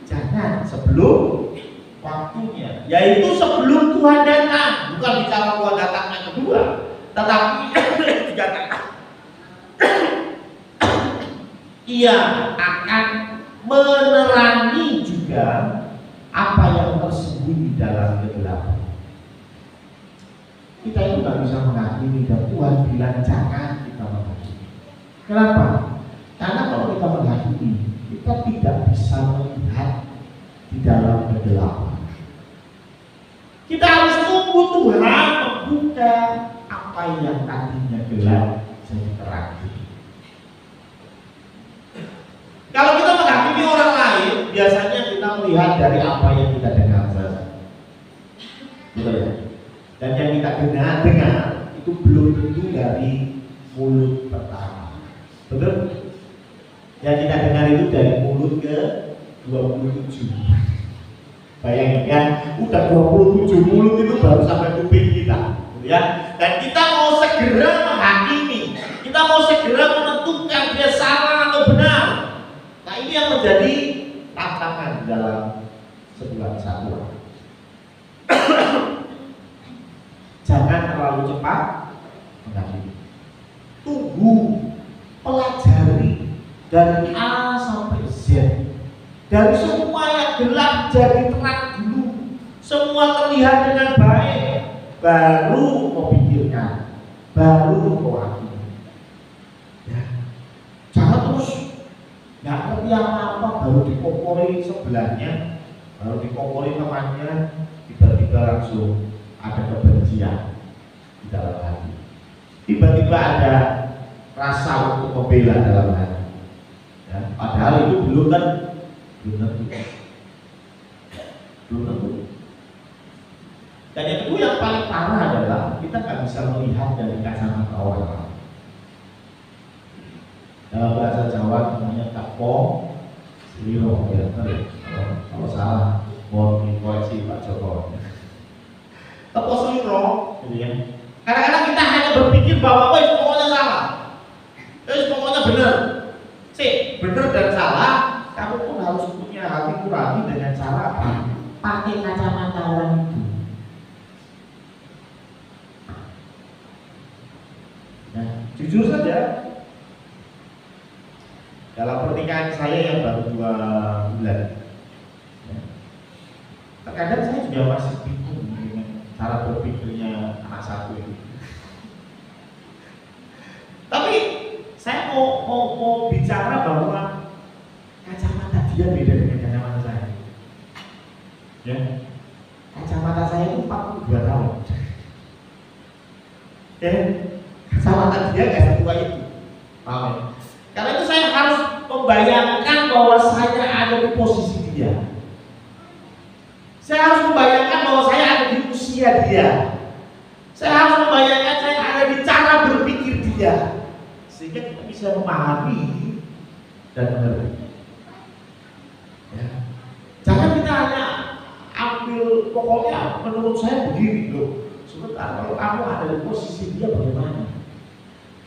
jangan sebelum waktunya. Yaitu sebelum Tuhan datang. Bukan bicara Tuhan datang yang kedua, tetapi dikatakan ia akan menerangi juga apa yang tersembunyi dalam kegelapan. Kita itu nggak bisa menghakimi, dan Tuhan bilang jangan kita menghakimi. Kenapa? Karena kalau kita menghakimi, kita tidak bisa melihat di dalam kegelapan. Kita harus tunggu Tuhan membuka apa yang tadinya gelap jadi terang. Kalau kita menghakimi orang lain, biasanya kita melihat dari apa yang kita dengar saja. Betul ya? Dan yang kita dengar itu belum tentu dari mulut pertama. Betul? Yang kita dengar itu dari mulut ke 27. Bayangin kan, udah 27 mulut itu baru sampai kuping kita, ya. Dan kita mau segera menghakimi, kita mau segera menentukan dia salah atau benar. Nah ini yang menjadi tantangan dalam sebuah kesatuan. Jangan terlalu cepat menghakimi. Tunggu, pelajari dari A sampai Z. Dari semua yang gelap jadi terang dulu. Semua terlihat dengan baik, baru kau pikirkan, baru kau hakimi. Ya. Jangan terus nggak ngerti apa-apa baru dikokori sebelahnya, baru dikokori temannya, tiba-tiba langsung ada kebencian di dalam hati. Tiba-tiba ada rasa untuk membela dalam hati. Ya, padahal itu belum tentu. Dan yang kedua yang paling parah adalah kita nggak bisa melihat dari kacamata orang lain. Dalam bahasa Jawa namanya kapong seliro, ya, kalau salah mohon dikoreksi Pak Joko. Kapong seliro, gitu ya. Kadang-kadang kita hanya berpikir bahwa pokoknya salah, pokoknya benar. Benar dan salah, kamu pun harus punya hati nurani dengan cara apa? Pakai kacamata orang itu. Nah, jujur saja, dalam pernikahan saya yang baru 2 bulan, ya, terkadang saya juga masih bingung dengan cara berpikirnya anak satu itu. Tapi saya mau bicara bahwa kacamata dia beda dengan kacamata saya. Ya, kacamata saya itu 42 tahun. Dan kacamata dia nggak setua itu. Amin. Karena itu saya harus membayangkan bahwa saya ada di posisi dia. Saya harus membayangkan bahwa saya ada di usia usia dia. Saya harus membayangkan saya ada di cara berpikir dia, sehingga kita bisa memahami dan mengerti. Ya. Jangan kita hanya ambil pokoknya menurut saya begini loh. Sebentar kalau kamu ada di posisi dia bagaimana?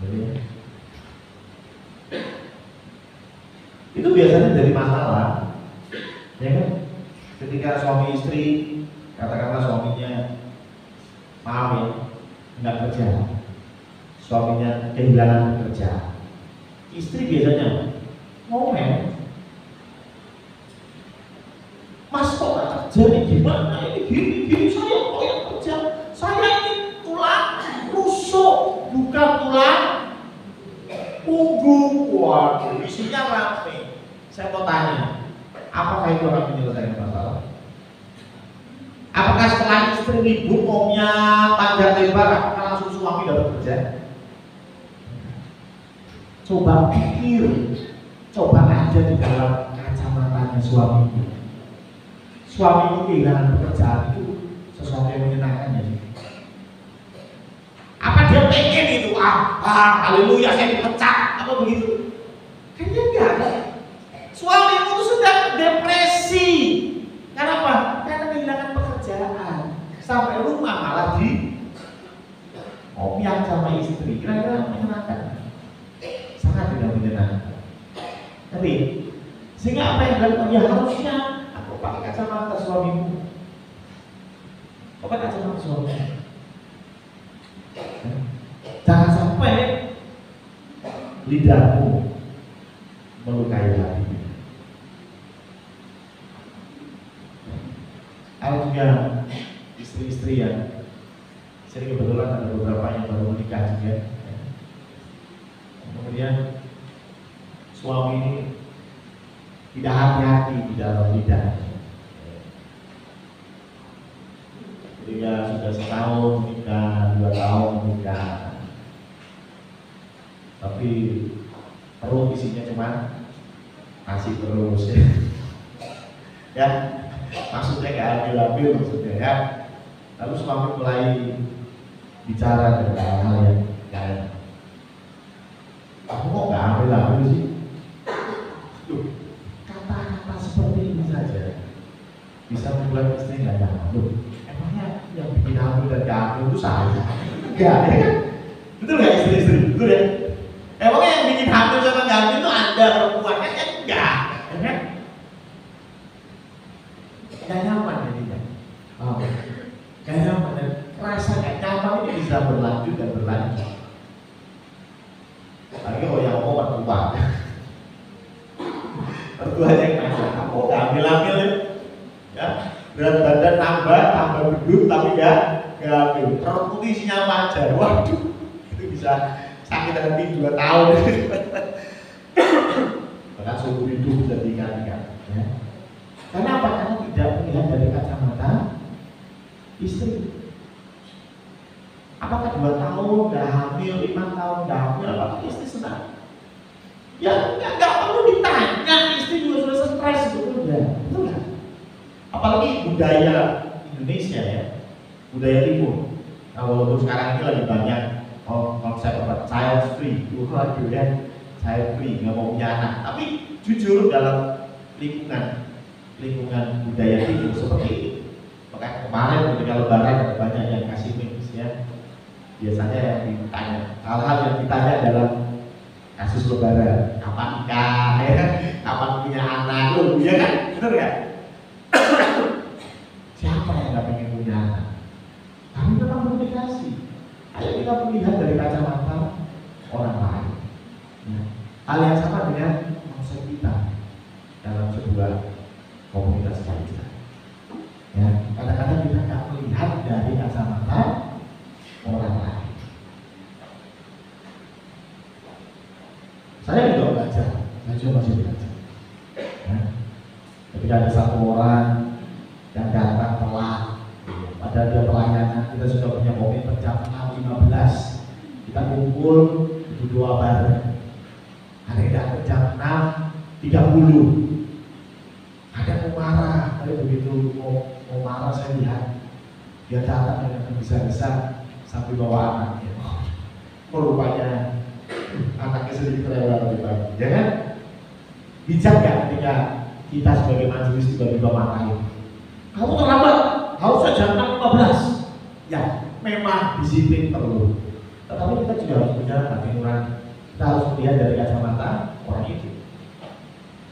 Ya. Itu biasanya jadi masalah, ya kan? Ketika suami istri, katakanlah suaminya maaf ya, nggak kerja, suaminya kehilangan pekerjaan, istri biasanya ngomel, Mas kok nggak kerja nih, gimana ini gini saya kok yang kerja, saya ini tulang rusuk bukan tulang punggung. Waduh, isinya rame. Saya mau tanya, apakah itu akan menyelesaikan masalah? Apakah setelah istri ribut maunya panjang lebar, apakah langsung suami dapat kerja? Coba pikir, coba aja di dalam kacamatanya suamimu. Suamimu kehilangan pekerjaan itu sesuatu yang menyenangkan ya? Apa dia pengen itu? Haleluya saya dipecat, apa begitu? Kayaknya enggak kan? Suamimu itu sudah depresi. Kenapa? Karena kehilangan pekerjaan. Sampai rumah malah di opiak sama istri. Kira-kira menyenangkan? Sangat tidak menyenangkan. Tapi sehingga apa yang dilakukan? Ya harusnya aku pakai kacamata suamimu. Pakai kacamata suamimu. Jangan sampai lidahmu melukai hati. Ada juga istri-istri yang sering, kebetulan ada beberapa yang baru menikah juga. Kemudian suami ini tidak hati-hati di dalam lidah. Ketika sudah setahun menikah, 2 tahun menikah, tapi perut isinya cuma nasi terus ya, maksudnya gak ambil maksudnya ya. Lalu suami mulai bicara dengan hal-hal yang kayak, aku kok gak ambil sih? Loh, kata-kata seperti ini saja bisa membuat istri gak nyaman. Emangnya yang bikin hamil dan gak hamil itu saya? Enggak, ya kan? Betul gak istri-istri? Betul ya? Emangnya yang bikin hamil sama gak hamil itu Anda perempuan? Kan enggak, ya kan? Gak nyaman jadinya. Gak nyaman, dan rasa gak nyaman ini bisa berlanjut dan berlanjut. Lagi kalau yang ngomong mertua, mertuanya yang nanya, aku gak ambil ya, berat badan tambah gendut tapi gak ambil. Perut putih isinya wajar. Waduh, itu bisa sakit hati 2 tahun. Bahkan seumur hidup bisa diingat-ingat ya. Karena apa? Karena tidak melihat dari kacamata istri. Apakah 2 tahun gak hamil, 5 tahun gak hamil, apakah istri senang? Ya gak perlu ditanya, istri juga sudah stres sebetulnya. Betul gak? Apalagi budaya Indonesia ya, budaya timur. Nah, walaupun sekarang ini lagi banyak konsep child free, waduh ya, child free, nggak mau punya anak. Tapi jujur dalam lingkungan budaya timur seperti itu. Makanya kemarin ketika lebaran ada banyak yang kasih mix ya. Biasanya yang ditanya, hal-hal yang ditanya dalam kasus lebaran, kapan nikah, ya, kapan punya anak, loh, ya kan, benar ya? Siapa yang nggak pengen punya anak? Kami memang komunikasi. Ayo kita melihat dari kacamata orang lain. Ya. Hal yang sama dengan konsep kita dalam sebuah komunitas gereja. Ya, kadang-kadang kita nggak melihat dari kacamata orang lain. Saya juga belajar, saya juga masih belajar. Ya. Ketika ada satu orang yang datang telat, padahal dia pelayanan, kita sudah punya komitmen jam 6.15, kita kumpul berdoa bareng. Ada yang datang jam 6.30, ada yang mau marah, tapi begitu mau marah saya lihat dia datang dengan besar-besar sampai bawa anaknya. Rupanya anaknya sedikit rewel lebih baik, ya kan? Bijak gak ketika kita sebagai majelis tiba-tiba marahin? Kamu terlambat, harusnya jam 6.15. Ya, memang disiplin perlu. Tetapi kita juga harus berjalan hati nurani. Kita harus melihat dari kacamata orang itu.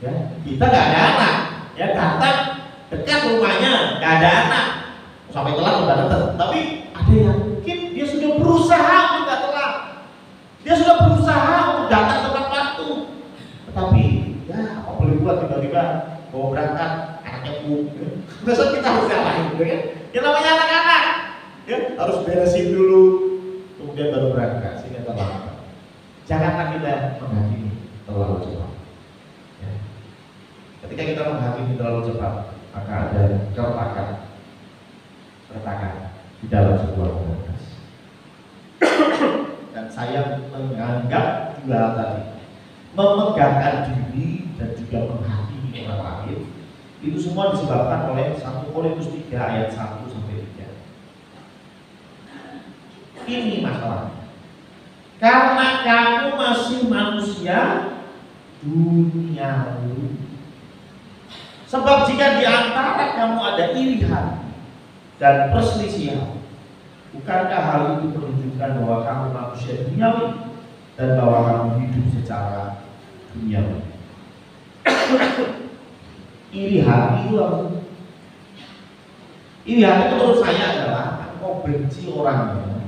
Ya, kita gak ada anak, ya datang dekat rumahnya, gak ada anak, sampai telat udah datang. Tapi ada yang mungkin dia sudah berusaha untuk gak telat, dia sudah berusaha untuk datang tepat waktu. Tetapi ya apa boleh buat, tiba-tiba bawa berangkat anaknya pup. Besok kita harus nyalahin, gitu kan? Yang namanya anak-anak, ya harus beresin dulu, kemudian baru berangkat sehingga terlambat. Janganlah kita menghakimi terlalu cepat. Ya. Ketika kita menghakimi terlalu cepat, maka ada keretakan di dalam sebuah komunitas. Dan saya menganggap dua hal tadi, memegangkan diri dan juga menghakimi orang lain, itu semua disebabkan oleh 1 Korintus 3 ayat 1 sampai 3. Ini masalahnya. Karena kamu masih manusia duniawi. Sebab jika di antara kamu ada iri hati dan perselisihan, bukankah hal itu menunjukkan bahwa kamu manusia duniawi dan bahwa kamu hidup secara duniawi? Iri hati itu apa? Iri hati menurut saya adalah kau benci orangnya,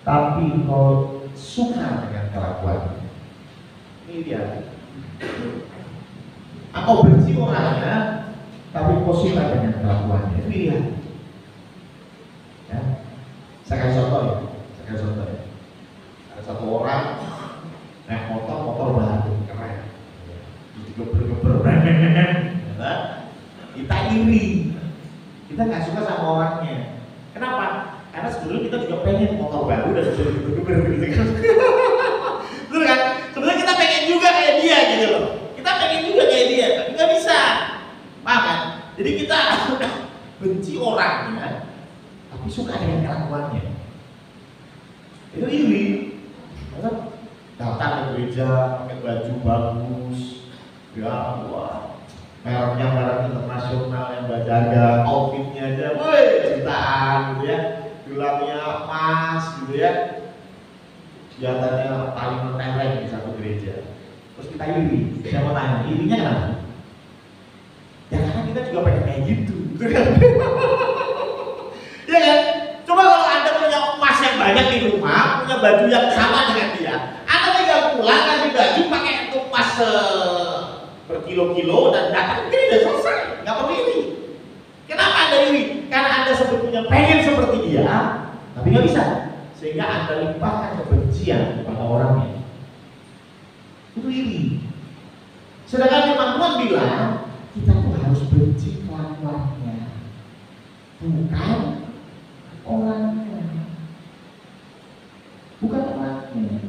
tapi kau suka dengan kelakuannya. Iri hati. Kau benci orangnya, tapi kau suka dengan kelakuannya. Itu iri hati. Ya. Saya kasih contoh ya. Ada satu orang naik motor baru keren, geber-geber, kita iri, kita nggak suka sama orangnya. Kenapa? Karena sebelumnya kita juga pengen motor baru dan geber-geber gitu kan. Betul kan? Sebenarnya kita pengen juga kayak dia gitu loh. Kita pengen juga kayak dia, tapi nggak bisa. Paham kan? Jadi kita benci orangnya, tapi suka dengan kelakuannya. Itu iri. Datang ke gereja pakai baju bagus, ya wah, merek internasional yang berjaga, outfitnya aja, woi jutaan gitu ya, gelamnya emas gitu ya, senjatanya paling mentereng di satu gereja. Terus kita iri, saya mau tanya, irinya kenapa? Ya karena kita juga pengen kayak gitu, gitu kan? Ya kan? Coba kalau Anda punya emas yang banyak di rumah, punya baju yang sama dengan dia, Anda tinggal pulang ganti baju pakai emas berkilo-kilo dan datang ke udah selesai, nggak perlu iri. Kenapa Anda iri? Karena Anda sebetulnya pengen seperti dia, tapi nggak bisa, sehingga Anda limpahkan kebencian kepada orangnya. Itu iri. Sedangkan firman Tuhan bilang kita tuh harus benci kelakuannya, bukan orangnya, bukan orangnya.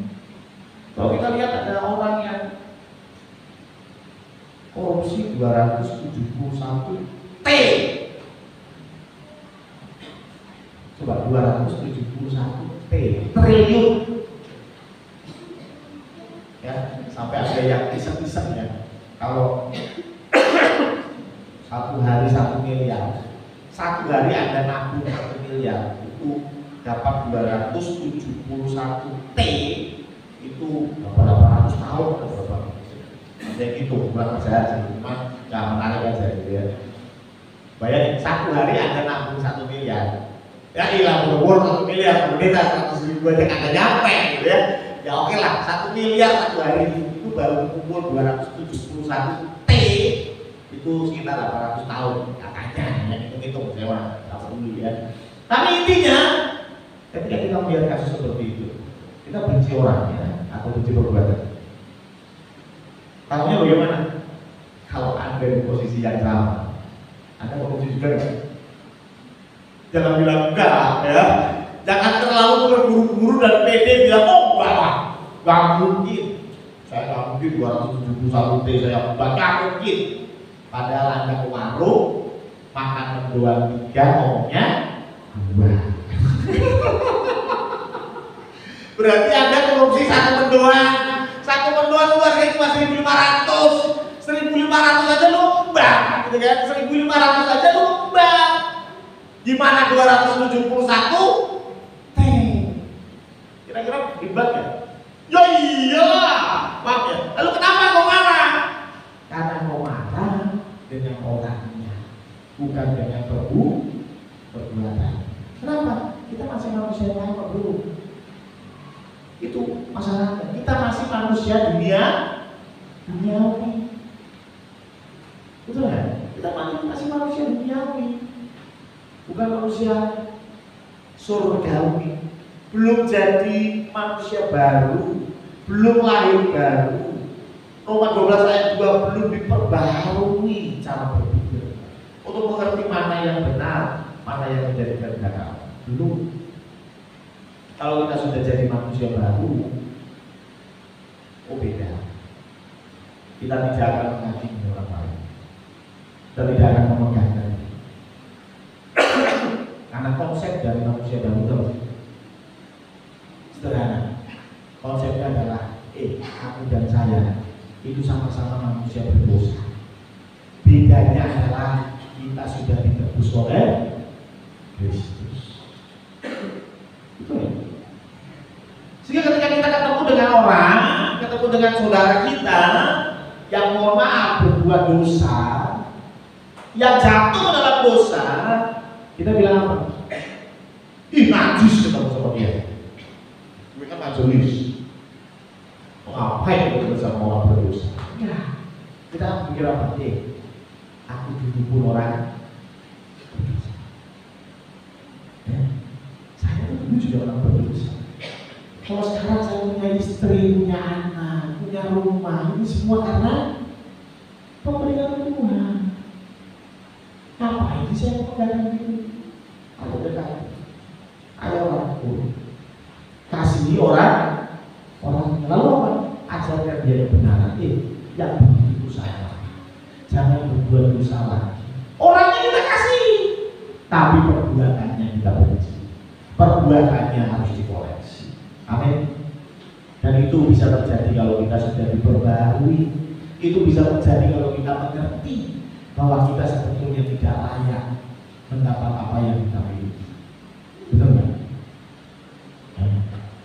Kalau kita lihat ada orang yang korupsi 271 T, coba 271 T triliun, ya sampai ada yang iseng-iseng ya. Kalau satu hari 1 miliar, satu hari Anda nabung 1 miliar, itu dapat 271 T, itu berapa ratus tahun atau berapa? Saya gitu, bukan saya sih, cuma nggak menarik aja gitu ya. Bayangin, satu hari Anda nabung 1 miliar, ya hilang umur 1 miliar, kemudian 100.000 aja Anda nyampe gitu ya. Ya oke lah, 1 miliar satu hari itu baru kumpul 271 T, itu sekitar 800 tahun katanya, yang hitung-hitung saya nggak peduli ya. Tapi intinya, ketika kita melihat kasus seperti itu, kita benci orangnya atau benci perbuatan. Tahunya bagaimana? Kalau Anda di posisi yang sama, Anda korupsi juga nggak? Jangan bilang enggak ya. Jangan terlalu terburu-buru dan pede bilang oh nggak mungkin. Saya nggak mungkin 271 T saya nggak mungkin. Padahal Anda ke warung makan mendoan 3 ngomongnya dua. Berarti Anda korupsi satu mendoan. Satu mendoan lu harganya cuma 1.500. 1.500 aja lu mbak, gitu kan? 1.500 aja lu mbak. Gimana 271? Kira-kira hebat ya? Ya iya, maaf ya. Lalu kenapa kau marah? Karena kau marah dengan orangnya, bukan dengan perbuatan. Kenapa? Kita masih manusia lama bro. Itu masalahnya. Kita masih manusia duniawi. Betul kan? Kita masih manusia duniawi, bukan manusia surgawi. Belum jadi manusia baru, belum lahir baru. Roma 12 ayat 2 belum diperbaharui cara berpikir untuk mengerti mana yang benar, mana yang menjadi kehendak. Belum. Kalau kita sudah jadi manusia baru, oh beda. Kita tidak akan menghakimi orang lain. Kita tidak akan memegangkan. Karena konsep dari manusia baru itu sederhana. Konsepnya adalah aku dan saya itu sama-sama manusia berdosa. Bedanya adalah kita sudah ditebus oleh Kristus. Betul. Sehingga ketika kita ketemu dengan orang, ketemu dengan saudara kita yang mohon maaf berbuat dosa, yang jatuh dalam dosa, kita bilang apa? Ih najis ketemu sama dia. Kan majelis, ngapain kita sama orang berdosa? Ya, kita pikir apa? Aku dulu pun orang berdosa. Ya, saya dulu juga orang berdosa. Kalau sekarang saya punya istri, punya anak, punya rumah, ini semua karena pemberian Tuhan. Ngapain sih saya pegangan ini? Aku dekat, ayo aku kasihi orang lalu apa? Ajarkan dia kebenaran. Yang begitu salah, jangan berbuat dosa lagi. Orangnya kita kasih, tapi perbuatannya kita benci. Perbuatannya harus dikoreksi. Amin. Dan itu bisa terjadi kalau kita sudah diperbarui. Itu bisa terjadi kalau kita mengerti bahwa kita sebetulnya tidak layak mendapat apa yang kita miliki. Betul nggak?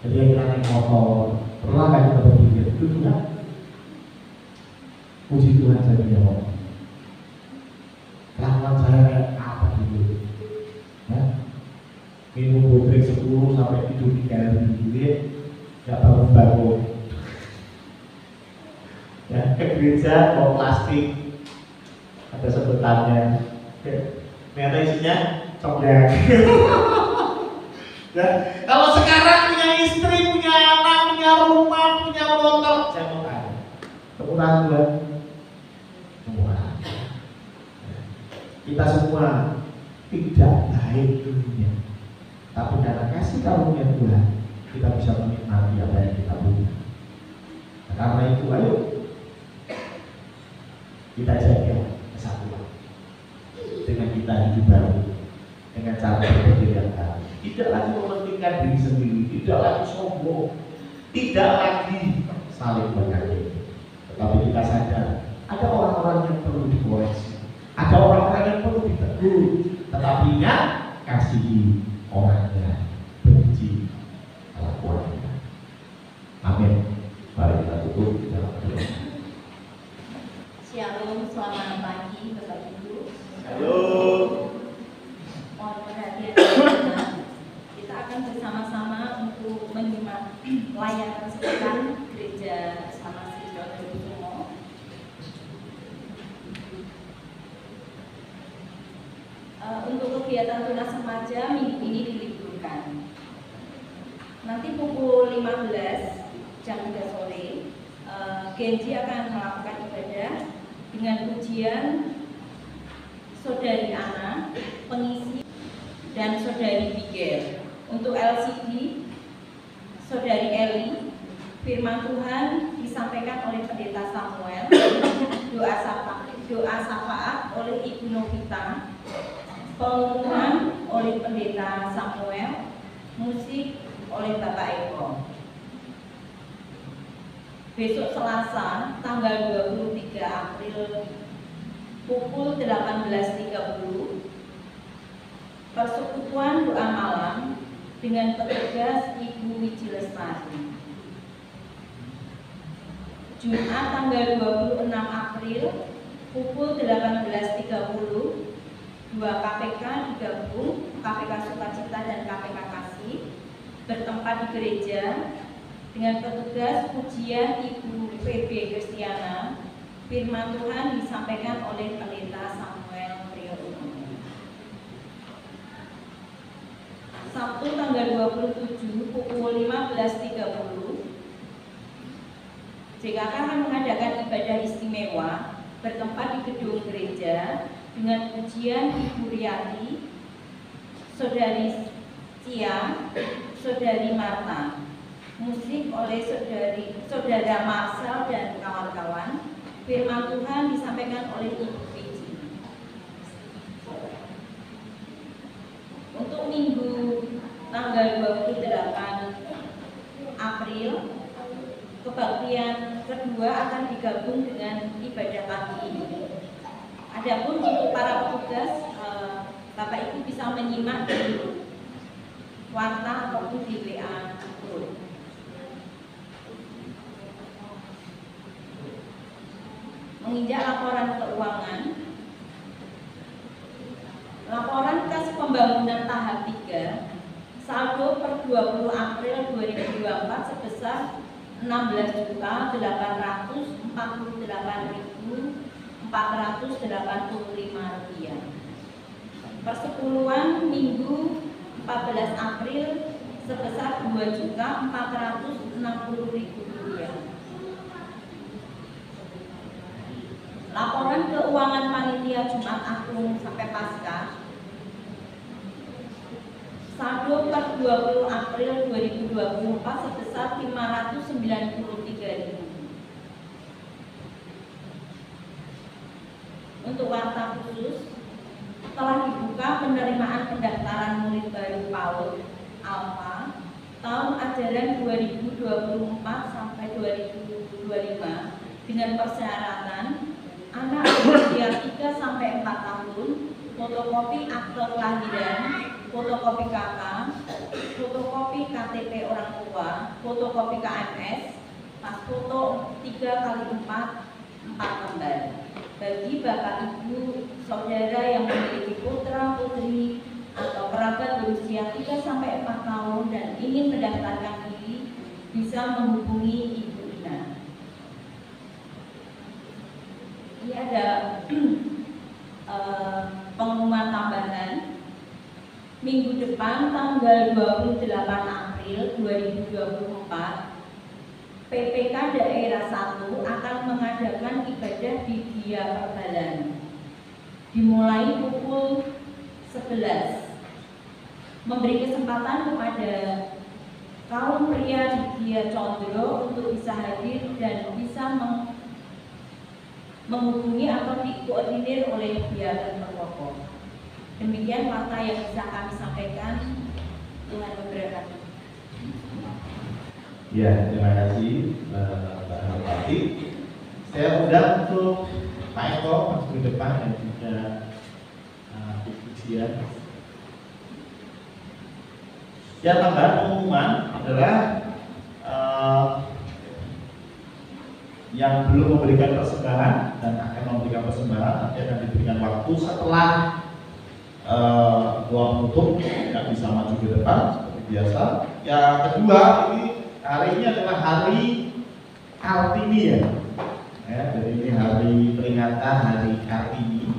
Jadi kita naik motor, pernah kan kita berpikir itu juga puji Tuhan saya punya motor. Kelakuan saya kayak apa dulu? Minum bobrek 10 sampai tidur 3 hari dulu, nggak bangun-bangun. Ya, ke gereja bawa plastik, ada sebutannya. Ternyata isinya coklat. Ya, kalau sekarang punya istri, punya anak, punya rumah, punya motor, saya mau tanya, kemudahan Tuhan, kemudahan. Kita semua tidak baik dunia, tapi karena kasih karunia Tuhan, kita bisa menikmati apa yang kita punya. Nah, karena itu, ayo kita jaga kesatuan dengan kita hidup baru, dengan cara berpikir yang baru. Tidak lagi mementingkan diri sendiri, tidak lagi sombong, tidak lagi saling menghakimi. Tetapi kita sadar ada orang-orang yang perlu dikoreksi, ada orang-orang yang perlu ditegur. Tetapi ingat, kasihi orangnya, benci kelakuannya. Amin. Mari kita tutup dalam doa. Shalom, selamat pagi Bapak Ibu. Shalom. Mohon perhatian kita. Kita akan bersama-sama untuk menyimak layanan sepekan Gereja Sama Sidon Kusumo. Untuk kegiatan tunas remaja minggu ini diliburkan. Nanti pukul 15 jam 3 sore, Genji akan melakukan ibadah dengan pujian Saudari Ana, pengisi, dan Saudari Bigel. Untuk LCD, Saudari Eli, firman Tuhan disampaikan oleh Pendeta Samuel, doa syafaat oleh Ibu Novita, pengumuman oleh oleh Pendeta Samuel, musik oleh Bapak Eko. Besok Selasa, tanggal 23 April pukul 18.30, persekutuan doa malam dengan petugas Ibu Wiji Lestari. Jumat tanggal 26 April pukul 18.30, dua KPK digabung, KPK Sukacita dan KPK Kasih, bertempat di gereja dengan petugas pujian Ibu PB Kristiana. Firman Tuhan disampaikan oleh Pendeta Samuel Priyono. Sabtu tanggal 27 pukul 15.30, JKK akan mengadakan ibadah istimewa bertempat di gedung gereja dengan pujian Ibu Riyati, Saudari Cia, Saudari Marta, musik oleh Saudara Marcel dan kawan-kawan. Firman Tuhan disampaikan oleh Ibu Wiji. Untuk minggu tanggal 28 April, kebaktian kedua akan digabung dengan ibadah pagi ini. Adapun untuk para petugas, Bapak Ibu bisa menyimak di warta ataupun di WA group. Menginjak laporan keuangan, laporan kas pembangunan tahap 3 saldo per 20 April 2024 sebesar Rp16.848.485. Persepuluhan Minggu 14 April sebesar Rp2.460.000. Laporan keuangan panitia Jumat Agung sampai Paskah, saldo per 20 April 2024 sebesar Rp593.000. Untuk warta khusus, telah dibuka penerimaan pendaftaran murid baru PAUD Alfa tahun ajaran 2024 sampai 2025 dengan persyaratan anak berusia 3 sampai 4 tahun, fotokopi akte kelahiran, fotokopi KK, fotokopi KTP orang tua, fotokopi KMS, pas foto 3x4 lembar. Bagi Bapak Ibu Saudara yang memiliki putra putri atau kerabat berusia 3 sampai 4 tahun dan ingin mendaftarkan diri, bisa menghubungi Ibu Ina. Ini ada pengumuman tambahan. Minggu depan tanggal 28 April 2024, PPK Daerah 1 akan mengadakan ibadah di Dia Perbalan dimulai pukul 11, memberi kesempatan kepada kaum pria di Dia Condro untuk bisa hadir dan bisa menghubungi atau dikoordinir oleh Dia Perwoko. Demikian fakta yang bisa kami sampaikan. Tuhan memberkati. Ya, terima kasih Mbak Nurpati. Saya undang untuk Pak Eko masuk ke depan dan juga pujian. Ya, tambahan pengumuman adalah yang belum memberikan persembahan dan akan memberikan persembahan nanti akan diberikan waktu setelah doa penutup, tidak bisa maju ke depan seperti biasa. Yang kedua, hari ini adalah hari Kartini ya. Jadi ini hari peringatan hari Kartini,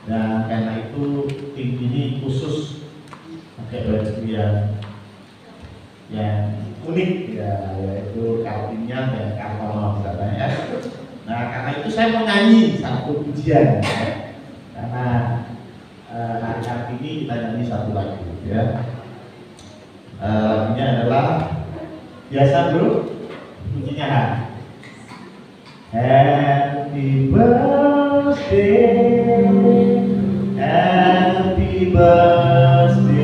dan karena itu tim ini khusus pakai baju yang unik ya, yaitu Kartinian dan Kartono katanya. Nah, karena itu saya mau nyanyi satu pujian ya. Karena hari Kartini kita nyanyi satu lagu ya. Lagunya adalah biasa bro, kuncinya Happy birthday, happy birthday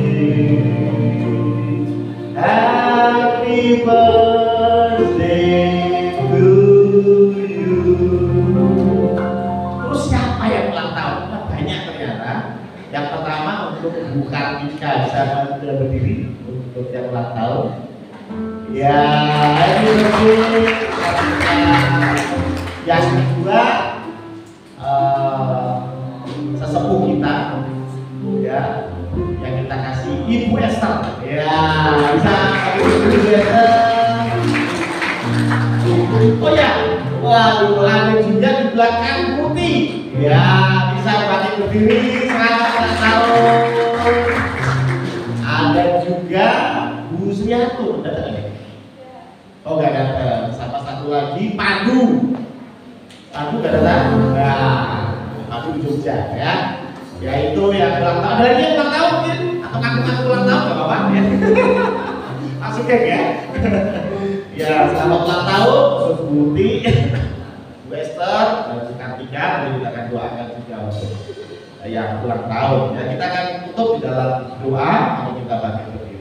Bisa berdiri untuk yang ulang tahun. Ya, ini lebih. Yang kedua, sesepuh kita, ya, yang kita kasih Ibu Esther. Ya, bisa pakai Ibu Esther. Oh ya, waduh, ada juga di belakang putih. Ya, bisa pakai berdiri. Selamat ulang tahun. Ada juga Bu Sriatu. Oh, nggak datang. Sama satu lagi Pandu. Pandu nggak datang. Nah, Pandu di Jogja, ya. Yaitu yang ulang tahun. Ada lagi yang ulang tahun mungkin? Atau ngaku-ngaku ulang tahun nggak apa-apa ya. Langsung ya. Ya, selamat ulang tahun untuk Bu Uti, Bu Esther, dan Bu Kartika. Nanti kita akan doakan juga untuk yang ulang tahun. Ya, kita akan tutup di dalam doa. Kalau kita bagi berdiri.